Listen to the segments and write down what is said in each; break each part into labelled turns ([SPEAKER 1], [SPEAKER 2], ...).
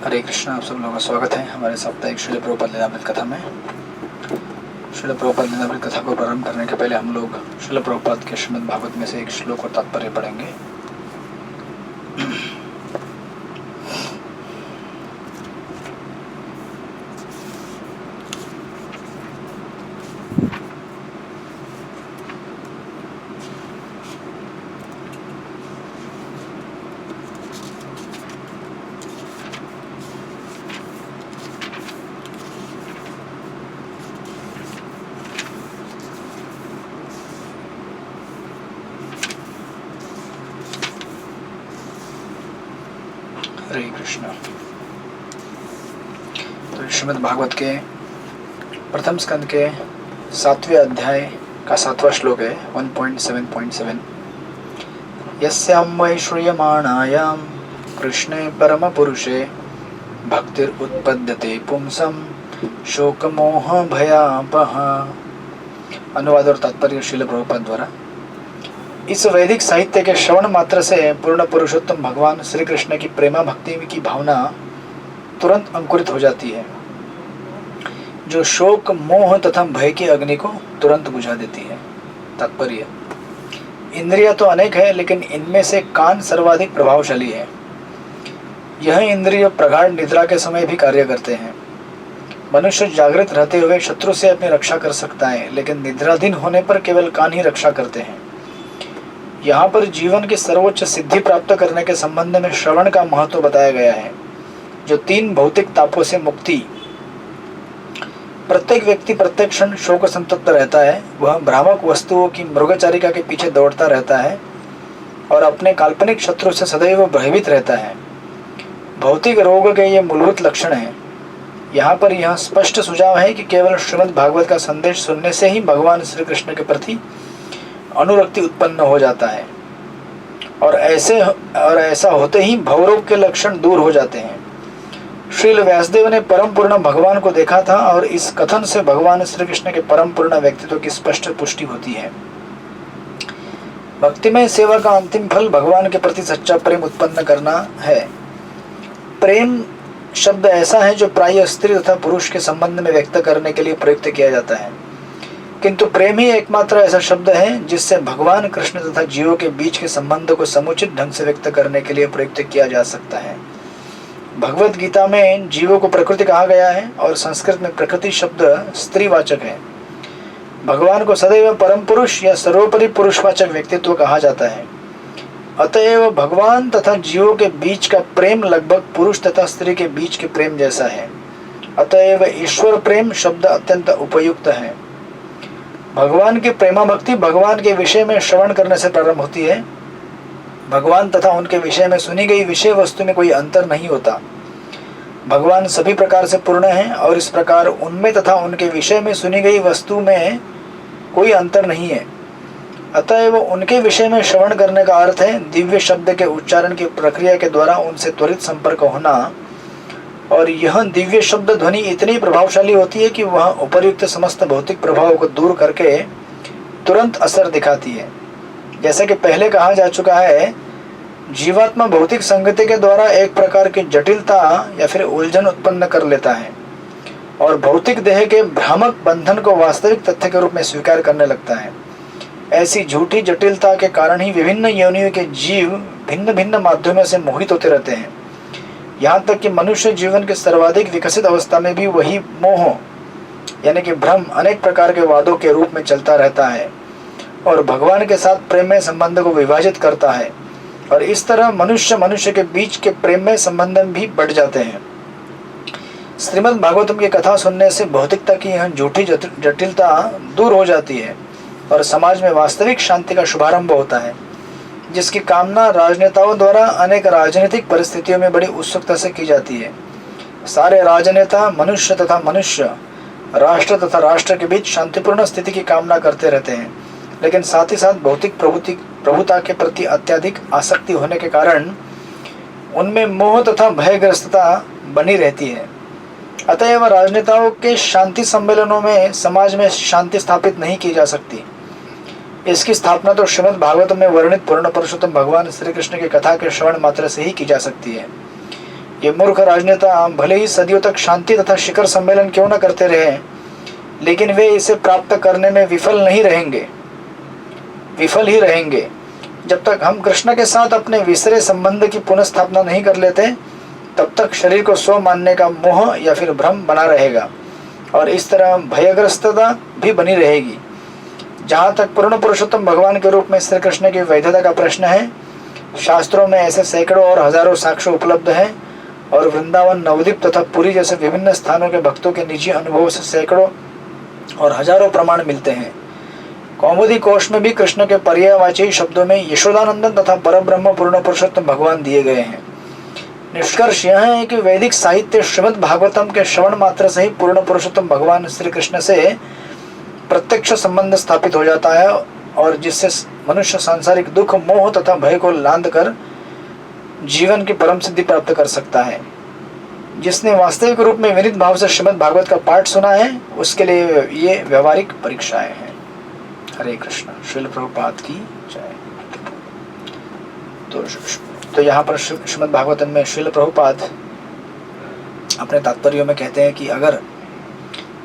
[SPEAKER 1] हरे कृष्णा। आप सब लोगों का स्वागत है हमारे साप्ताहिक श्रील प्रभुपाद लीलामृत कथा में। श्रील प्रभुपाद लीलामृत कथा को प्रारंभ करने के पहले हम लोग श्रील प्रभुपाद के श्रीमद् भागवत में से एक श्लोक और तात्पर्य पढ़ेंगे। हरे कृष्णा। तो श्रीमद् भागवत के प्रथम स्कंद के 7वें अध्याय का 7वां श्लोक है 1.7.7। यस्यां वै श्रूयमाणायां कृष्णे परम पुरुषे भक्तिर उत्पद्यते पुंसम शोकमोह भयापह। अनुवाद और तात्पर्य श्रील प्रभुपाद द्वारा। इस वैदिक साहित्य के श्रवण मात्र से पूर्ण पुरुषोत्तम भगवान श्री कृष्ण की प्रेमा भक्ति की भावना तुरंत अंकुरित हो जाती है, जो शोक मोह तथा भय की अग्नि को तुरंत बुझा देती है। तात्पर्य: इंद्रियां तो अनेक है, लेकिन इनमें से कान सर्वाधिक प्रभावशाली है। यह इंद्रिय प्रगाढ़ निद्रा के समय भी कार्य करते हैं। मनुष्य जागृत रहते हुए शत्रु से अपनी रक्षा कर सकता है, लेकिन निद्राधीन होने पर केवल कान ही रक्षा करते हैं। यहाँ पर जीवन की सर्वोच्च सिद्धि प्राप्त करने के संबंध में श्रवण का महत्व बताया गया है, जो 3 भौतिक तापों से मुक्ति। प्रत्येक व्यक्ति प्रत्येक क्षण शोक संतप्त रहता है। वह भ्रामक वस्तुओं की मृगचारिका के पीछे दौड़ता रहता है और अपने काल्पनिक शत्रु से सदैव भयभीत रहता है। भौतिक रोग के ये मूलभूत लक्षण हैं। यहाँ पर यह स्पष्ट सुझाव है कि केवल श्रीमद् भागवत का संदेश सुनने से ही भगवान श्री कृष्ण के प्रति अनुरक्ति उत्पन्न हो जाता है, और ऐसा होते ही भवरोग के लक्षण दूर हो जाते हैं। श्रील व्यासदेव ने परम पूर्ण भगवान को देखा था, और इस कथन से भगवान श्री कृष्ण के परम पूर्ण व्यक्तित्व की स्पष्ट पुष्टि होती है। भक्तिमय सेवा का अंतिम फल भगवान के प्रति सच्चा प्रेम उत्पन्न करना है। प्रेम शब्द ऐसा है जो प्रायः स्त्री तथा पुरुष के संबंध में व्यक्त करने के लिए प्रयुक्त किया जाता है, किंतु प्रेम ही एकमात्र ऐसा शब्द है जिससे भगवान कृष्ण तथा जीवों के बीच के संबंध को समुचित ढंग से व्यक्त करने के लिए प्रयुक्त किया जा सकता है। भगवत गीता में जीवों को प्रकृति कहा गया है, और संस्कृत में प्रकृति शब्द स्त्रीवाचक है। भगवान को सदैव परम पुरुष या सर्वोपरि पुरुषवाचक व्यक्तित्व कहा जाता है। अतएव भगवान तथा जीवों के बीच का प्रेम लगभग पुरुष तथा स्त्री के बीच के प्रेम जैसा है। अतएव ईश्वर प्रेम शब्द अत्यंत उपयुक्त है। भगवान की प्रेमा भक्ति भगवान के विषय में श्रवण करने से प्रारंभ होती है। भगवान तथा उनके विषय में सुनी गई विषय वस्तु में कोई अंतर नहीं होता। भगवान सभी प्रकार से पूर्ण हैं, और इस प्रकार उनमें तथा उनके विषय में सुनी गई वस्तु में कोई अंतर नहीं है। अतएव उनके विषय में श्रवण करने का अर्थ है दिव्य शब्द के उच्चारण की प्रक्रिया के द्वारा उनसे त्वरित संपर्क होना, और यह दिव्य शब्द ध्वनि इतनी प्रभावशाली होती है कि वह उपर्युक्त समस्त भौतिक प्रभावों को दूर करके तुरंत असर दिखाती है। जैसा कि पहले कहा जा चुका है, जीवात्मा भौतिक संगति के द्वारा एक प्रकार की जटिलता या फिर उलझन उत्पन्न कर लेता है, और भौतिक देह के भ्रामक बंधन को वास्तविक तथ्य के रूप में स्वीकार करने लगता है। ऐसी झूठी जटिलता के कारण ही विभिन्न योनियों के जीव भिन्न भिन्न माध्यमों से मोहित होते रहते हैं। यहाँ तक कि मनुष्य जीवन के सर्वाधिक विकसित अवस्था में भी वही मोह यानी कि भ्रम अनेक प्रकार के वादों के रूप में चलता रहता है, और भगवान के साथ प्रेममय संबंध को विभाजित करता है, और इस तरह मनुष्य के बीच के प्रेममय संबंध भी बढ़ जाते हैं। श्रीमद् भागवतम की कथा सुनने से भौतिकता की यह झूठी जटिलता दूर हो जाती है, और समाज में वास्तविक शांति का शुभारंभ होता है, जिसकी कामना राजनेताओं द्वारा अनेक राजनीतिक परिस्थितियों में बड़ी उत्सुकता से की जाती है। सारे राजनेता मनुष्य तथा मनुष्य, राष्ट्र तथा राष्ट्र के बीच शांतिपूर्ण स्थिति की कामना करते रहते हैं, लेकिन साथ ही साथ भौतिक प्रभुता के प्रति अत्यधिक आसक्ति होने के कारण उनमें मोह तथा भयग्रस्तता बनी रहती है। अतएव राजनेताओं के शांति सम्मेलनों में समाज में शांति स्थापित नहीं की जा सकती। इसकी स्थापना तो श्रीमद् भागवत में वर्णित पूर्ण पुरुषोत्तम भगवान श्री कृष्ण की कथा के श्रवण मात्र से ही की जा सकती है। ये मूर्ख राजनेता भले ही सदियों तक शांति तथा शिखर सम्मेलन क्यों न करते रहे, लेकिन वे इसे प्राप्त करने में विफल नहीं रहेंगे, विफल ही रहेंगे। जब तक हम कृष्ण के साथ अपने विसरे संबंध की पुनर्स्थापना नहीं कर लेते, तब तक शरीर को स्व मानने का मोह या फिर भ्रम बना रहेगा और इस तरह भयग्रस्तता भी बनी रहेगी। जहाँ तक पूर्ण पुरुषोत्तम भगवान के रूप में श्री कृष्ण की वैधता का प्रश्न है, शास्त्रों में ऐसे सैकड़ों और हजारों साक्ष्य उपलब्ध हैं और वृंदावन, नवद्वीप तथा पुरी जैसे विभिन्न स्थानों के भक्तों के निजी अनुभवों से सैकड़ों और हजारों प्रमाण मिलते हैं। कौमुदी कोश में भी कृष्ण के पर्यायवाची शब्दों में यशोदानंदन तथा परब्रह्म पूर्ण पुरुषोत्तम भगवान दिए गए हैं। निष्कर्ष यह है कि वैदिक साहित्य श्रीमद् भागवतम के श्रवण मात्र से ही पूर्ण पुरुषोत्तम भगवान श्री कृष्ण से प्रत्यक्ष संबंध स्थापित हो जाता है और जिससे मनुष्य सांसारिक दुख, मोह तथा भय को लांद कर जीवन की परम सिद्धि प्राप्त कर सकता है। जिसने वास्तविक रूप में विनीत भाव से श्रीमद् भागवत का पाठ सुना है, उसके लिए ये व्यवहारिक परीक्षाएं हैं। हरे कृष्ण। श्रील प्रभुपाद की जय। तो यहाँ पर श्रीमद् भागवतम में श्रील प्रभुपाद अपने तात्पर्यों में कहते हैं कि अगर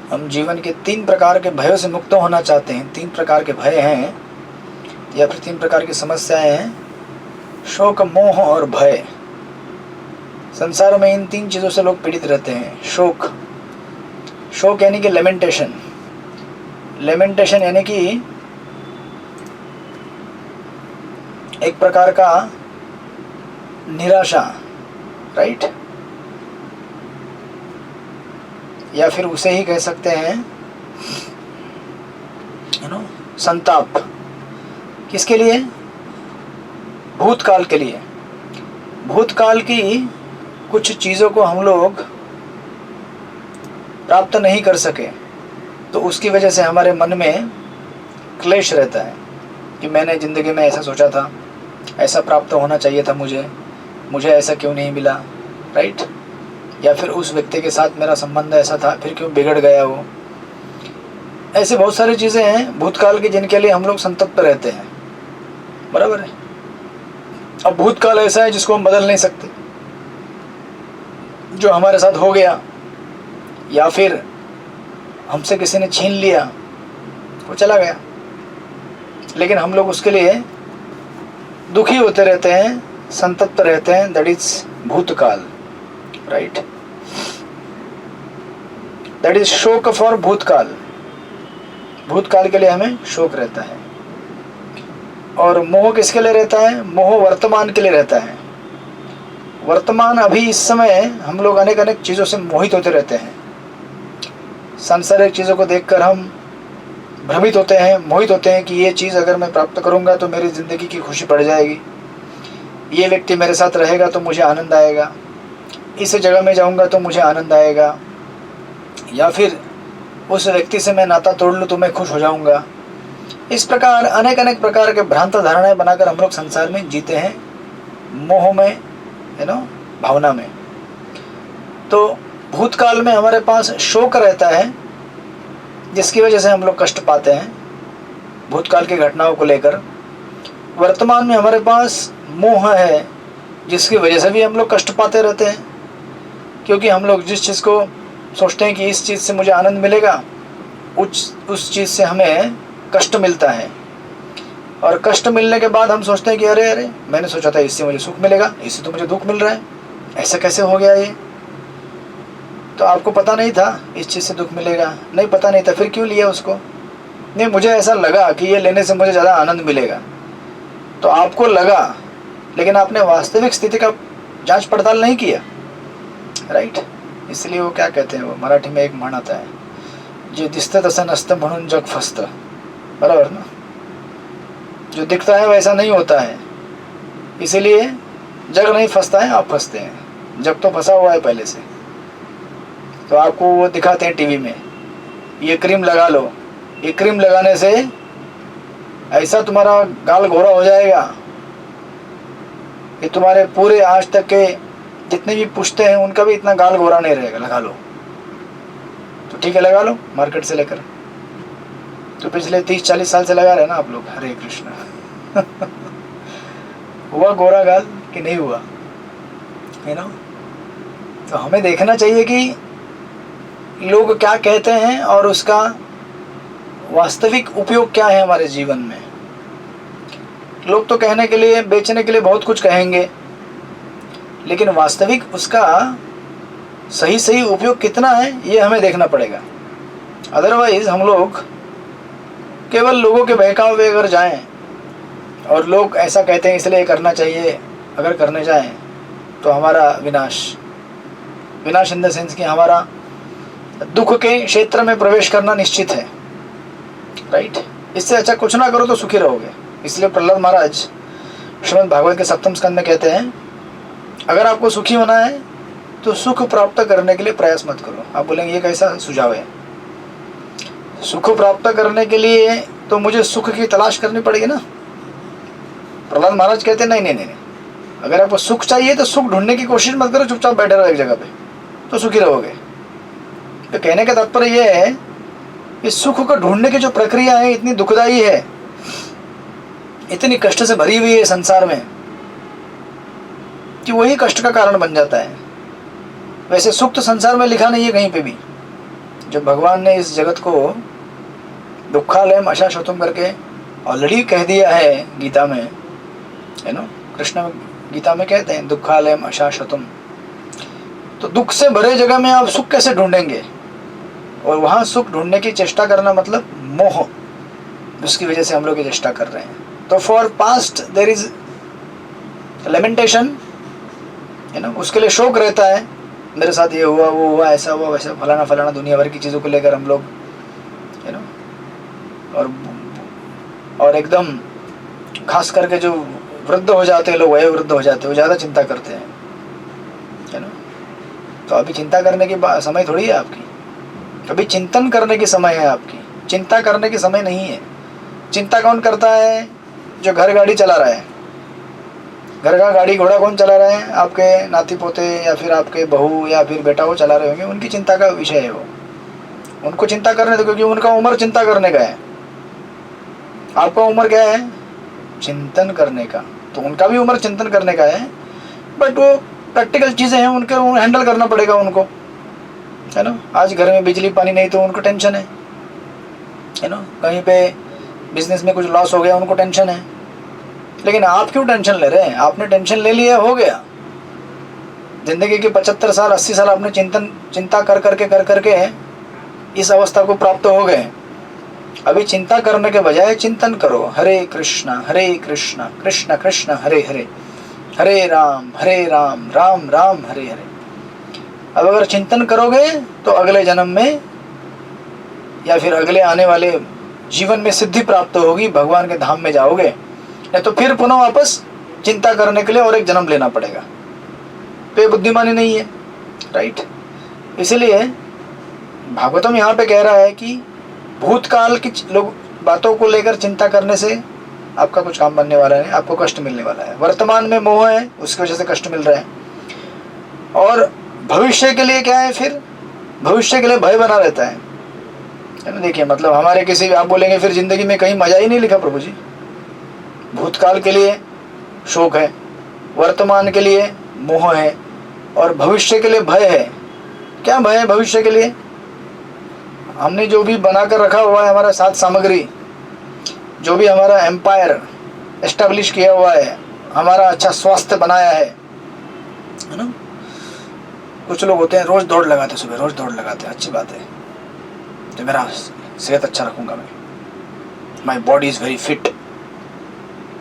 [SPEAKER 1] हम जीवन के 3 प्रकार के भयों से मुक्त होना चाहते हैं, 3 प्रकार के भय हैं या फिर 3 प्रकार की समस्याएं हैं, शोक, मोह और भय। संसार में इन 3 चीज़ों से लोग पीड़ित रहते हैं। शोक यानी कि लेमेंटेशन, लेमेंटेशन यानी कि एक प्रकार का निराशा, राइट, या फिर उसे ही कह सकते हैं संताप। किसके लिए? भूतकाल के लिए। भूतकाल की कुछ चीज़ों को हम लोग प्राप्त नहीं कर सके, तो उसकी वजह से हमारे मन में क्लेश रहता है कि मैंने ज़िंदगी में ऐसा सोचा था, ऐसा प्राप्त होना चाहिए था मुझे ऐसा क्यों नहीं मिला, राइट। या फिर उस व्यक्ति के साथ मेरा संबंध ऐसा था, फिर क्यों बिगड़ गया वो। ऐसे बहुत सारी चीज़ें हैं भूतकाल की जिनके लिए हम लोग संतप्त रहते हैं, बराबर है। अब भूतकाल ऐसा है जिसको हम बदल नहीं सकते, जो हमारे साथ हो गया या फिर हमसे किसी ने छीन लिया, वो चला गया, लेकिन हम लोग उसके लिए दुखी होते रहते हैं, संतप्त रहते हैं। दैट इज भूतकाल, राइट। दैट इज शोक फॉर भूतकाल। भूतकाल के लिए हमें शोक रहता है। और मोह किसके लिए रहता है? मोह वर्तमान के लिए रहता है। वर्तमान, अभी इस समय हम लोग अनेक अनेक चीज़ों से मोहित होते रहते हैं। सांसारिक चीज़ों को देखकर हम भ्रमित होते हैं, मोहित होते हैं कि ये चीज़ अगर मैं प्राप्त करूँगा तो मेरी ज़िंदगी की खुशी बढ़ जाएगी, ये व्यक्ति मेरे साथ रहेगा तो मुझे आनंद आएगा, इस जगह में जाऊँगा तो मुझे आनंद आएगा, या फिर उस व्यक्ति से मैं नाता तोड़ लूँ तो मैं खुश हो जाऊँगा। इस प्रकार अनेक अनेक प्रकार के भ्रांत धारणाएं बनाकर हम लोग संसार में जीते हैं, मोह में, भावना में। तो भूतकाल में हमारे पास शोक रहता है, जिसकी वजह से हम लोग कष्ट पाते हैं भूतकाल की घटनाओं को लेकर। वर्तमान में हमारे पास मोह है, जिसकी वजह से भी हम लोग कष्ट पाते रहते हैं, क्योंकि हम लोग जिस चीज़ को सोचते हैं कि इस चीज़ से मुझे आनंद मिलेगा, उस चीज़ से हमें कष्ट मिलता है। और कष्ट मिलने के बाद हम सोचते हैं कि अरे मैंने सोचा था इससे मुझे सुख मिलेगा, इससे तो मुझे दुख मिल रहा है, ऐसा कैसे हो गया ये। तो आपको पता नहीं था इस चीज़ से दुख मिलेगा? नहीं पता नहीं था, फिर क्यों लिया उसको? नहीं, मुझे ऐसा लगा कि ये लेने से मुझे ज़्यादा आनंद मिलेगा। तो आपको लगा, लेकिन आपने वास्तविक स्थिति का जांच पड़ताल नहीं किया, राइट। इसलिए वो क्या कहते हैं, वो मराठी में एक म्हण आता है, जे दिसतं तसं नसतं म्हणून जग फसतं, बराबर ना। जो दिखता है वैसा नहीं होता है, इसीलिए जग नहीं फंसता है, आप फंसते हैं। जग तो फंसा हुआ है पहले से। तो आपको वो दिखाते हैं टीवी में, ये क्रीम लगा लो, ये क्रीम लगाने से ऐसा तुम्हारा गाल गोरा हो जाएगा कि तुम्हारे पूरे आज तक के जितने भी पुश्ते हैं उनका भी इतना गाल गोरा नहीं रहेगा, लगा लो। तो ठीक है, लगा लो मार्केट से लेकर। तो पिछले 30-40 साल से लगा रहे हैं ना आप लोग। हरे कृष्ण। हुआ गोरा गाल कि नहीं हुआ? तो हमें देखना चाहिए कि लोग क्या कहते हैं और उसका वास्तविक उपयोग क्या है हमारे जीवन में। लोग तो कहने के लिए, बेचने के लिए बहुत कुछ कहेंगे, लेकिन वास्तविक उसका सही सही उपयोग कितना है ये हमें देखना पड़ेगा। अदरवाइज हम लोग केवल लोगों के बहकावे में अगर जाएं और लोग ऐसा कहते हैं इसलिए करना चाहिए, अगर करने जाएं तो हमारा विनाश इन द सेंस कि हमारा दुख के क्षेत्र में प्रवेश करना निश्चित है, राइट। इससे अच्छा कुछ ना करो तो सुखी रहोगे। इसलिए प्रहलाद महाराज श्रीमद् भागवत के 7वें स्कंद में कहते हैं, अगर आपको सुखी होना है तो सुख प्राप्त करने के लिए प्रयास मत करो। आप बोलेंगे ये कैसा सुझाव है? सुख प्राप्त करने के लिए तो मुझे सुख की तलाश करनी पड़ेगी ना। प्रहलाद महाराज कहते हैं नहीं, अगर आपको सुख चाहिए तो सुख ढूंढने की कोशिश मत करो, चुपचाप बैठे रहो एक जगह पे तो सुखी रहोगे। तो कहने का तात्पर्य यह है कि सुख को ढूंढने की जो प्रक्रिया है इतनी दुखदाई है, इतनी कष्ट से भरी हुई है संसार में, कि वही कष्ट का कारण बन जाता है। वैसे सुख तो संसार में लिखा नहीं है कहीं पे भी। जब भगवान ने इस जगत को दुखालयम अशाश्वतम करके ऑलरेडी कह दिया है गीता में, है ना, कृष्ण गीता में कहते हैं दुखालयम अशाश्वतम, तो दुख से भरे जगह में आप सुख कैसे ढूंढेंगे? और वहाँ सुख ढूंढने की चेष्टा करना मतलब मोह, उसकी वजह से हम लोग ये चेष्टा कर रहे हैं। तो for past there is lamentation, है ना, उसके लिए शोक रहता है, मेरे साथ ये हुआ, वो हुआ, ऐसा हुआ, वैसा, फलाना फलाना, दुनिया भर की चीज़ों को लेकर हम लोग, है ना, और एकदम खास करके जो वृद्ध हो जाते हैं लोग, वह वृद्ध हो जाते हैं, वो ज़्यादा चिंता करते हैं, है ना। तो अभी चिंता करने की समय थोड़ी है आपकी, अभी चिंतन करने की समय है आपकी, चिंता करने की समय नहीं है। चिंता कौन करता है? जो घर गाड़ी चला रहा है। घर का गाड़ी घोड़ा कौन चला रहा है? आपके नाती पोते या फिर आपके बहू या फिर बेटा वो चला रहे होंगे, उनकी चिंता का विषय है वो, उनको चिंता करने दो, क्योंकि उनका उम्र चिंता करने का है। आपका उम्र क्या है? चिंतन करने का। तो उनका भी उम्र चिंतन करने का है, बट वो प्रैक्टिकल चीज़ें हैं, उनके हैंडल करना पड़ेगा उनको, है ना। आज घर में बिजली पानी नहीं तो उनको टेंशन है ना। कहीं पे बिजनेस में कुछ लॉस हो गया, उनको टेंशन है। लेकिन आप क्यों टेंशन ले रहे हैं? आपने टेंशन ले लिया, हो गया। जिंदगी के 75 साल 80 साल आपने चिंता कर करके इस अवस्था को प्राप्त हो गए। अभी चिंता करने के बजाय चिंतन करो, हरे कृष्णा कृष्ण कृष्ण हरे हरे, हरे राम राम राम हरे हरे। अब अगर चिंतन करोगे तो अगले जन्म में या फिर अगले आने वाले जीवन में सिद्धि प्राप्त होगी, भगवान के धाम में जाओगे। नहीं तो फिर पुनः वापस चिंता करने के लिए और एक जन्म लेना पड़ेगा। तो ये बुद्धिमानी नहीं है, राइट। इसीलिए भागवतम यहाँ पे कह रहा है कि भूतकाल की लोग बातों को लेकर चिंता करने से आपका कुछ काम बनने वाला नहीं, आपको कष्ट मिलने वाला है। वर्तमान में मोह है, उसकी वजह से कष्ट मिल रहा है। और भविष्य के लिए क्या है? फिर भविष्य के लिए भय बना रहता है ना। देखिए, मतलब हमारे किसी, आप बोलेंगे फिर जिंदगी में कहीं मजा ही नहीं लिखा प्रभु जी। भूतकाल के लिए शोक है, वर्तमान के लिए मोह है, और भविष्य के लिए भय है। क्या भय है भविष्य के लिए? हमने जो भी बनाकर रखा हुआ है, हमारा साथ सामग्री, जो भी हमारा एम्पायर एस्टेब्लिश किया हुआ है, हमारा अच्छा स्वास्थ्य बनाया है ना। कुछ लोग होते हैं रोज दौड़ लगाते, सुबह रोज दौड़ लगाते हैं, अच्छी बात है, तो मेरा सेहत अच्छा रखूंगा मैं, my body is very fit.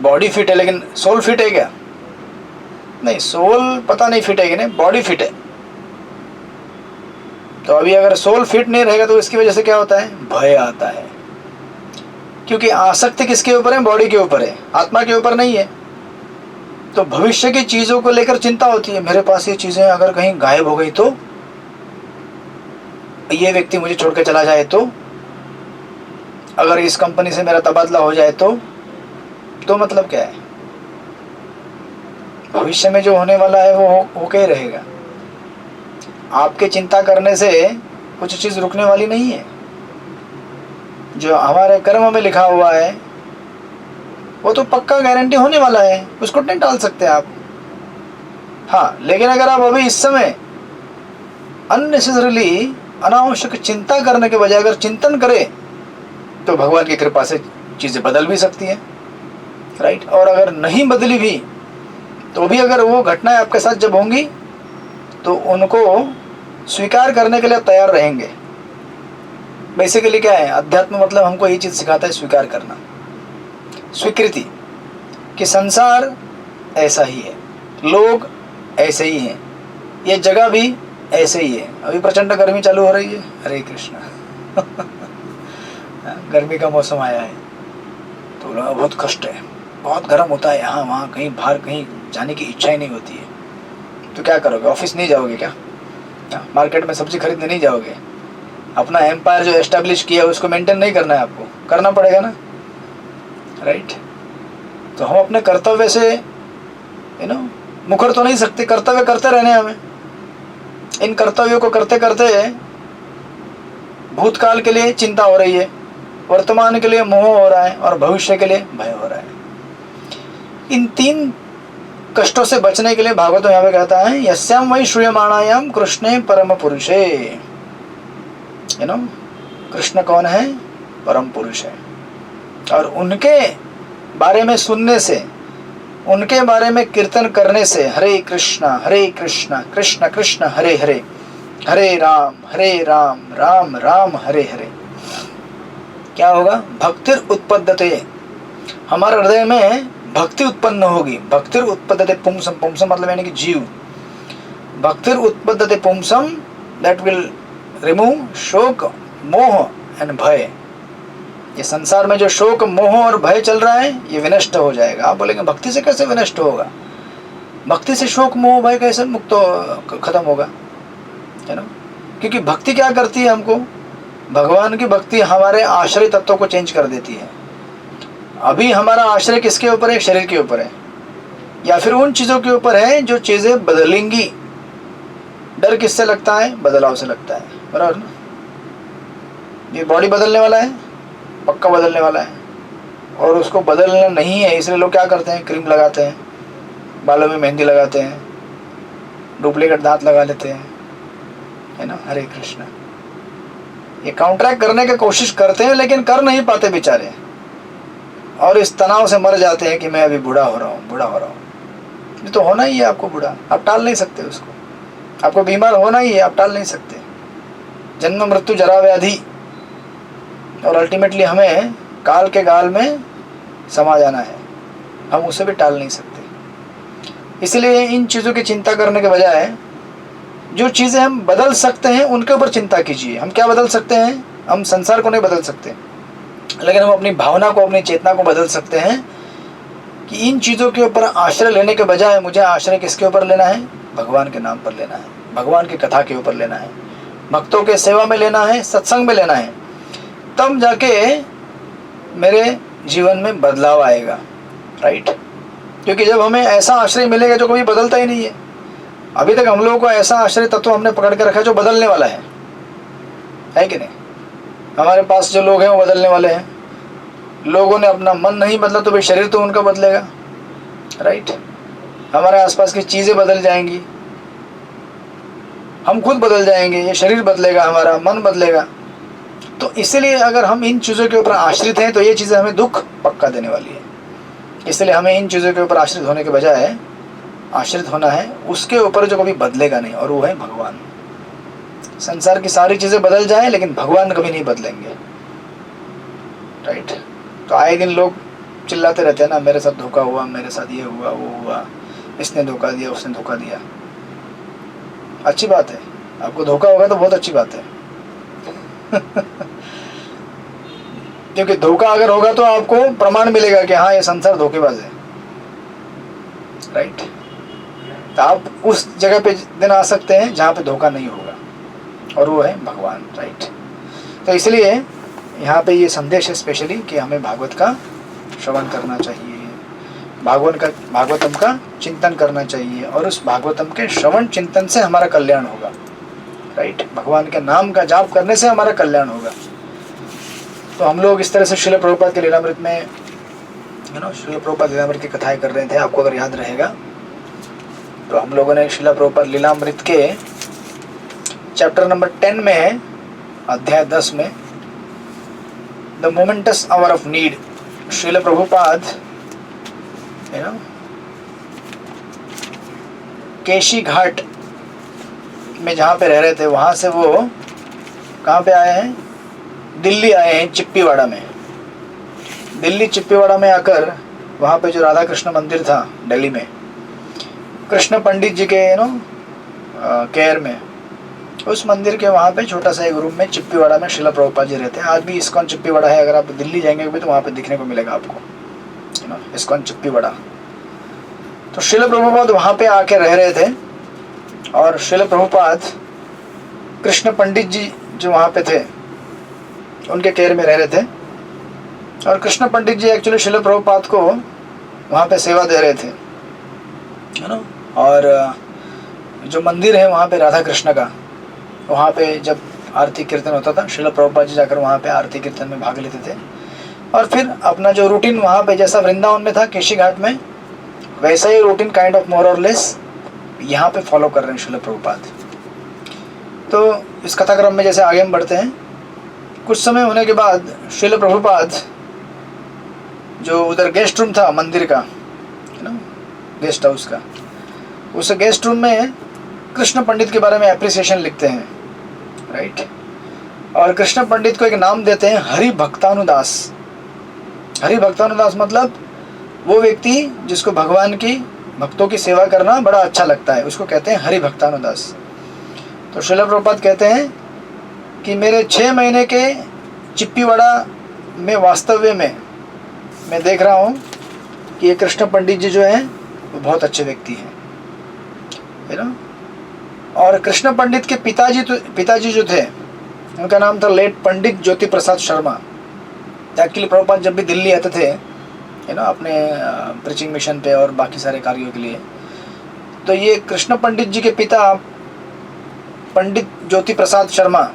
[SPEAKER 1] Body fit है लेकिन सोल फिट है क्या? नहीं, सोल पता नहीं फिट है कि नहीं, बॉडी फिट है। तो अभी अगर सोल फिट नहीं रहेगा तो इसकी वजह से क्या होता है? भय आता है। क्योंकि आसक्ति किसके ऊपर है? बॉडी के ऊपर है, आत्मा के ऊपर नहीं है। तो भविष्य की चीजों को लेकर चिंता होती है, मेरे पास ये चीजें अगर कहीं गायब हो गई तो, ये व्यक्ति मुझे छोड़ के चला जाए तो, अगर इस कंपनी से मेरा तबादला हो जाए तो मतलब क्या है? भविष्य में जो होने वाला है वो होके ही रहेगा। आपके चिंता करने से कुछ चीज रुकने वाली नहीं है। जो हमारे कर्म में लिखा हुआ है वो तो पक्का गारंटी होने वाला है, उसको नहीं टाल सकते आप। हाँ, लेकिन अगर आप अभी इस समय अननेसेसरीली अनावश्यक चिंता करने के बजाय अगर चिंतन करे तो भगवान की कृपा से चीज़ें बदल भी सकती हैं, राइट। और अगर नहीं बदली भी तो भी अगर वो घटनाएं आपके साथ जब होंगी तो उनको स्वीकार करने के लिए आप तैयार रहेंगे। बेसिकली क्या है अध्यात्म, मतलब हमको ये चीज़ सिखाता है स्वीकार करना, स्वीकृति कि संसार ऐसा ही है, लोग ऐसे ही हैं, ये जगह भी ऐसे ही है। अभी प्रचंड गर्मी चालू हो रही है, हरे कृष्णा गर्मी का मौसम आया है तो बहुत कष्ट है, बहुत गर्म होता है यहाँ वहाँ, कहीं बाहर कहीं जाने की इच्छा ही नहीं होती है। तो क्या करोगे, ऑफिस नहीं जाओगे क्या, मार्केट में सब्जी खरीदने नहीं जाओगे? अपना एम्पायर जो एस्टेब्लिश किया है उसको मेंटेन नहीं करना है, आपको करना पड़ेगा ना, राइट। तो हम अपने कर्तव्य से मुकर तो नहीं सकते, कर्तव्य करते रहने हमें। इन कर्तव्यों को करते करते भूतकाल के लिए चिंता हो रही है, वर्तमान के लिए मोह हो रहा है और भविष्य के लिए भय हो रहा है। इन तीन कष्टों से बचने के लिए भागवत यहाँ पे कहता है यस्याम वै श्रूयमाणायाम कृष्णे परम पुरुषे। कृष्ण कौन है? परम पुरुष है। और उनके बारे में सुनने से, उनके बारे में कीर्तन करने से, हरे कृष्णा कृष्ण कृष्ण हरे हरे, हरे राम राम राम हरे हरे, क्या होगा? भक्तिर उत्पद्यते, हमारे हृदय में भक्ति उत्पन्न होगी। भक्तिर उत्पद्यते पुंसम, पुंसम मतलब यानी कि जीव। भक्तिर उत्पद्यते पुंसम, दैट विल रिमूव शोक मोह एंड भय। ये संसार में जो शोक मोह और भय चल रहा है ये विनष्ट हो जाएगा। आप बोलेंगे भक्ति से कैसे विनष्ट होगा? भक्ति से शोक मोह भय कैसे मुक्त खत्म होगा? है ना, क्योंकि भक्ति क्या करती है हमको? भगवान की भक्ति हमारे आश्रय तत्वों को चेंज कर देती है। अभी हमारा आश्रय किसके ऊपर है? शरीर के ऊपर है, या फिर उन चीज़ों के ऊपर है जो चीज़ें बदलेंगी। डर किससे लगता है? बदलाव से लगता है, बराबर ना। ये बॉडी बदलने वाला है, पक्का बदलने वाला है, और उसको बदलना नहीं है, इसलिए लोग क्या करते हैं? क्रीम लगाते हैं, बालों में मेहंदी लगाते हैं, डुप्लीकेट दांत लगा लेते हैं, है ना। हरे कृष्ण। ये काउंटरैक्ट करने की कोशिश करते हैं लेकिन कर नहीं पाते बेचारे, और इस तनाव से मर जाते हैं कि मैं अभी बूढ़ा हो रहा हूँ। ये तो होना ही है आपको बूढ़ा, आप टाल नहीं सकते उसको। आपको बीमार होना ही है, आप टाल नहीं सकते। जन्म मृत्यु जरा व्याधि, और अल्टीमेटली हमें काल के गाल में समा जाना है, हम उसे भी टाल नहीं सकते। इसलिए इन चीज़ों की चिंता करने के बजाय जो चीज़ें हम बदल सकते हैं उनके ऊपर चिंता कीजिए। हम क्या बदल सकते हैं? हम संसार को नहीं बदल सकते, लेकिन हम अपनी भावना को, अपनी चेतना को बदल सकते हैं कि इन चीज़ों के ऊपर आश्रय लेने के बजाय मुझे आश्रय किसके ऊपर लेना है? भगवान के नाम पर लेना है, भगवान की कथा के ऊपर लेना है, भक्तों के सेवा में लेना है, सत्संग में लेना है। तब जाके मेरे जीवन में बदलाव आएगा, राइट। क्योंकि जब हमें ऐसा आश्रय मिलेगा जो कभी बदलता ही नहीं है। अभी तक हम लोगों को ऐसा आश्रय तत्व हमने पकड़ के रखा जो बदलने वाला है कि नहीं? हमारे पास जो लोग हैं वो बदलने वाले हैं। लोगों ने अपना मन नहीं बदला तो भाई शरीर तो उनका बदलेगा, राइट। हमारे आसपास की चीज़ें बदल जाएंगी, हम खुद बदल जाएंगे, ये शरीर बदलेगा, हमारा मन बदलेगा। तो इसलिए अगर हम इन चीज़ों के ऊपर आश्रित हैं तो ये चीज़ें हमें दुख पक्का देने वाली है। इसलिए हमें इन चीज़ों के ऊपर आश्रित होने के बजाय आश्रित होना है उसके ऊपर जो कभी बदलेगा नहीं, और वो है भगवान। संसार की सारी चीज़ें बदल जाए लेकिन भगवान कभी नहीं बदलेंगे, राइट। तो आए दिन लोग चिल्लाते रहते हैं ना, मेरे साथ धोखा हुआ, मेरे साथ ये हुआ, वो हुआ, इसने धोखा दिया, उसने धोखा दिया। अच्छी बात है, आपको धोखा होगा तो बहुत अच्छी बात है क्योंकि धोखा अगर होगा तो आपको प्रमाण मिलेगा कि हाँ ये संसार धोखेबाज है, राइट। तो आप उस जगह पे दिन आ सकते हैं जहाँ पे धोखा नहीं होगा, और वो है भगवान, राइट। तो इसलिए यहाँ पे ये संदेश है स्पेशली कि हमें भागवत का श्रवण करना चाहिए, भागवतम का चिंतन करना चाहिए, और उस भागवतम के श्रवण चिंतन से हमारा कल्याण होगा, राइट। भगवान के नाम का जाप करने से हमारा कल्याण होगा। तो हम लोग इस तरह से श्रील प्रभुपाद के लीलामृत में श्रील प्रभुपाद लीलामृत की कथाएं कर रहे थे। आपको अगर याद रहेगा तो हम लोगों ने श्रील प्रभुपाद लीलामृत के चैप्टर नंबर 10 में है, अध्याय 10 में, the momentous hour of need. Srila Prabhupada Keshi Ghat में जहाँ पे रह रहे थे, वहाँ से वो कहाँ पे आए हैं, दिल्ली आए हैं, चिप्पीवाड़ा में। दिल्ली चिप्पीवाड़ा में आकर वहाँ पे जो राधा कृष्ण मंदिर था दिल्ली में, कृष्ण पंडित जी के केयर में, उस मंदिर के वहाँ पे छोटा सा एक रूम में चिप्पीवाड़ा में श्रील प्रभुपाद जी रहते हैं। आज भी इस्कॉन चिप्पीवाड़ा है, अगर आप दिल्ली जाएंगे भी तो वहाँ पे दिखने को मिलेगा आपको, इस्कॉन चिप्पीवाड़ा। तो श्रील प्रभुपाद वहाँ पे आके रह रहे थे, और श्रील प्रभुपाद कृष्ण पंडित जी जो वहाँ पे थे उनके केयर में रह रहे थे, और कृष्ण पंडित जी एक्चुअली श्रील प्रभुपाद को वहाँ पे सेवा दे रहे थे, है ना। और जो मंदिर है वहाँ पे राधा कृष्ण का, वहाँ पे जब आरती कीर्तन होता था, श्रील प्रभुपाद जी जाकर वहाँ पे आरती कीर्तन में भाग लेते थे, और फिर अपना जो रूटीन वहाँ पे जैसा वृंदावन में था केशी घाट में, वैसा ही रूटीन काइंड ऑफ मोर और लेस यहाँ पे फॉलो कर रहे हैं श्रील प्रभुपाद। तो इस कथाक्रम में जैसे आगे हम बढ़ते हैं, कुछ समय होने के बाद श्रील प्रभुपाद जो उधर गेस्ट रूम था मंदिर का, है ना, गेस्ट हाउस का, उस गेस्ट रूम में कृष्ण पंडित के बारे में एप्रिसिएशन लिखते हैं, राइट। और कृष्ण पंडित को एक नाम देते हैं हरि भक्तानुदास। हरि भक्तानुदास मतलब वो व्यक्ति जिसको भगवान की भक्तों की सेवा करना बड़ा अच्छा लगता है, उसको कहते हैं हरि भक्तानुदास। तो श्रील प्रभुपाद कहते हैं कि मेरे 6 महीने के चिप्पीवाड़ा में वास्तव्य में मैं देख रहा हूँ कि ये कृष्ण पंडित जी जो हैं वो बहुत अच्छे व्यक्ति हैं, है ना। और कृष्ण पंडित के पिताजी जो थे, उनका नाम था लेट पंडित ज्योति प्रसाद शर्मा। एक्चुअली प्रभुपाद जब भी दिल्ली आते थे, है ना, अपने प्रीचिंग मिशन पे और बाकी सारे कार्यों के लिए, तो ये कृष्ण पंडित जी के पिता पंडित ज्योति प्रसाद शर्मा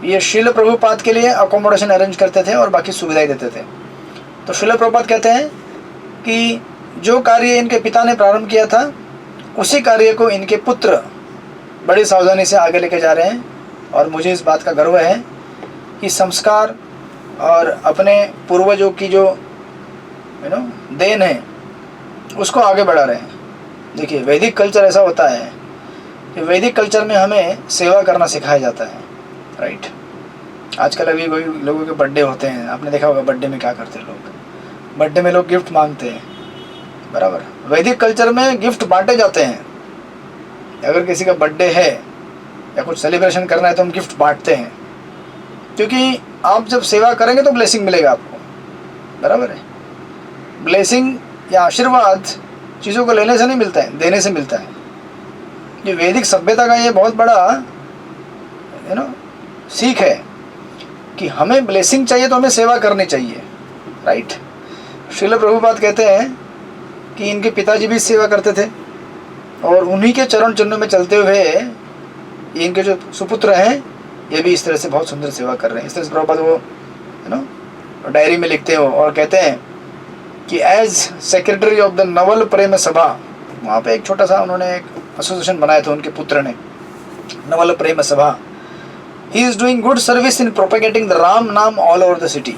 [SPEAKER 1] ये श्रील प्रभुपाद के लिए अकोमोडेशन अरेंज करते थे और बाकी सुविधाएं देते थे। तो श्रील प्रभुपाद कहते हैं कि जो कार्य इनके पिता ने प्रारंभ किया था, उसी कार्य को इनके पुत्र बड़ी सावधानी से आगे लेके जा रहे हैं, और मुझे इस बात का गर्व है कि संस्कार और अपने पूर्वजों की जो देन है उसको आगे बढ़ा रहे हैं। देखिए, वैदिक कल्चर ऐसा होता है कि वैदिक कल्चर में हमें सेवा करना सिखाया जाता है, राइट। आजकल अभी कोई लोगों के बर्थडे होते हैं, आपने देखा होगा बर्थडे में क्या करते हैं लोग, बर्थडे में लोग गिफ्ट मांगते हैं, बराबर। वैदिक कल्चर में गिफ्ट बांटे जाते हैं। अगर किसी का बर्थडे है या कुछ सेलिब्रेशन करना है तो हम गिफ्ट बांटते हैं, क्योंकि आप जब सेवा करेंगे तो ब्लेसिंग मिलेगा आपको, बराबर है। ब्लेसिंग या आशीर्वाद चीज़ों को लेने से नहीं मिलता है, देने से मिलता है। ये वैदिक सभ्यता का ये बहुत बड़ा सीख है कि हमें ब्लेसिंग चाहिए तो हमें सेवा करनी चाहिए, राइट। श्रील प्रभुपाद कहते हैं कि इनके पिताजी भी सेवा करते थे, और उन्हीं के चरण चिन्हों में चलते हुए इनके जो सुपुत्र हैं ये भी इस तरह से बहुत सुंदर सेवा कर रहे हैं। इस तरह से प्रभुपाद वो डायरी में लिखते हो और कहते हैं कि as secretary of the Naval Prem Sabha, वहाँ पे एक छोटा सा उन्होंने एक एसोसिएशन बनाया था उनके पुत्र ने, Naval Prem Sabha. He is doing good service in propagating the Ram naam all over the city.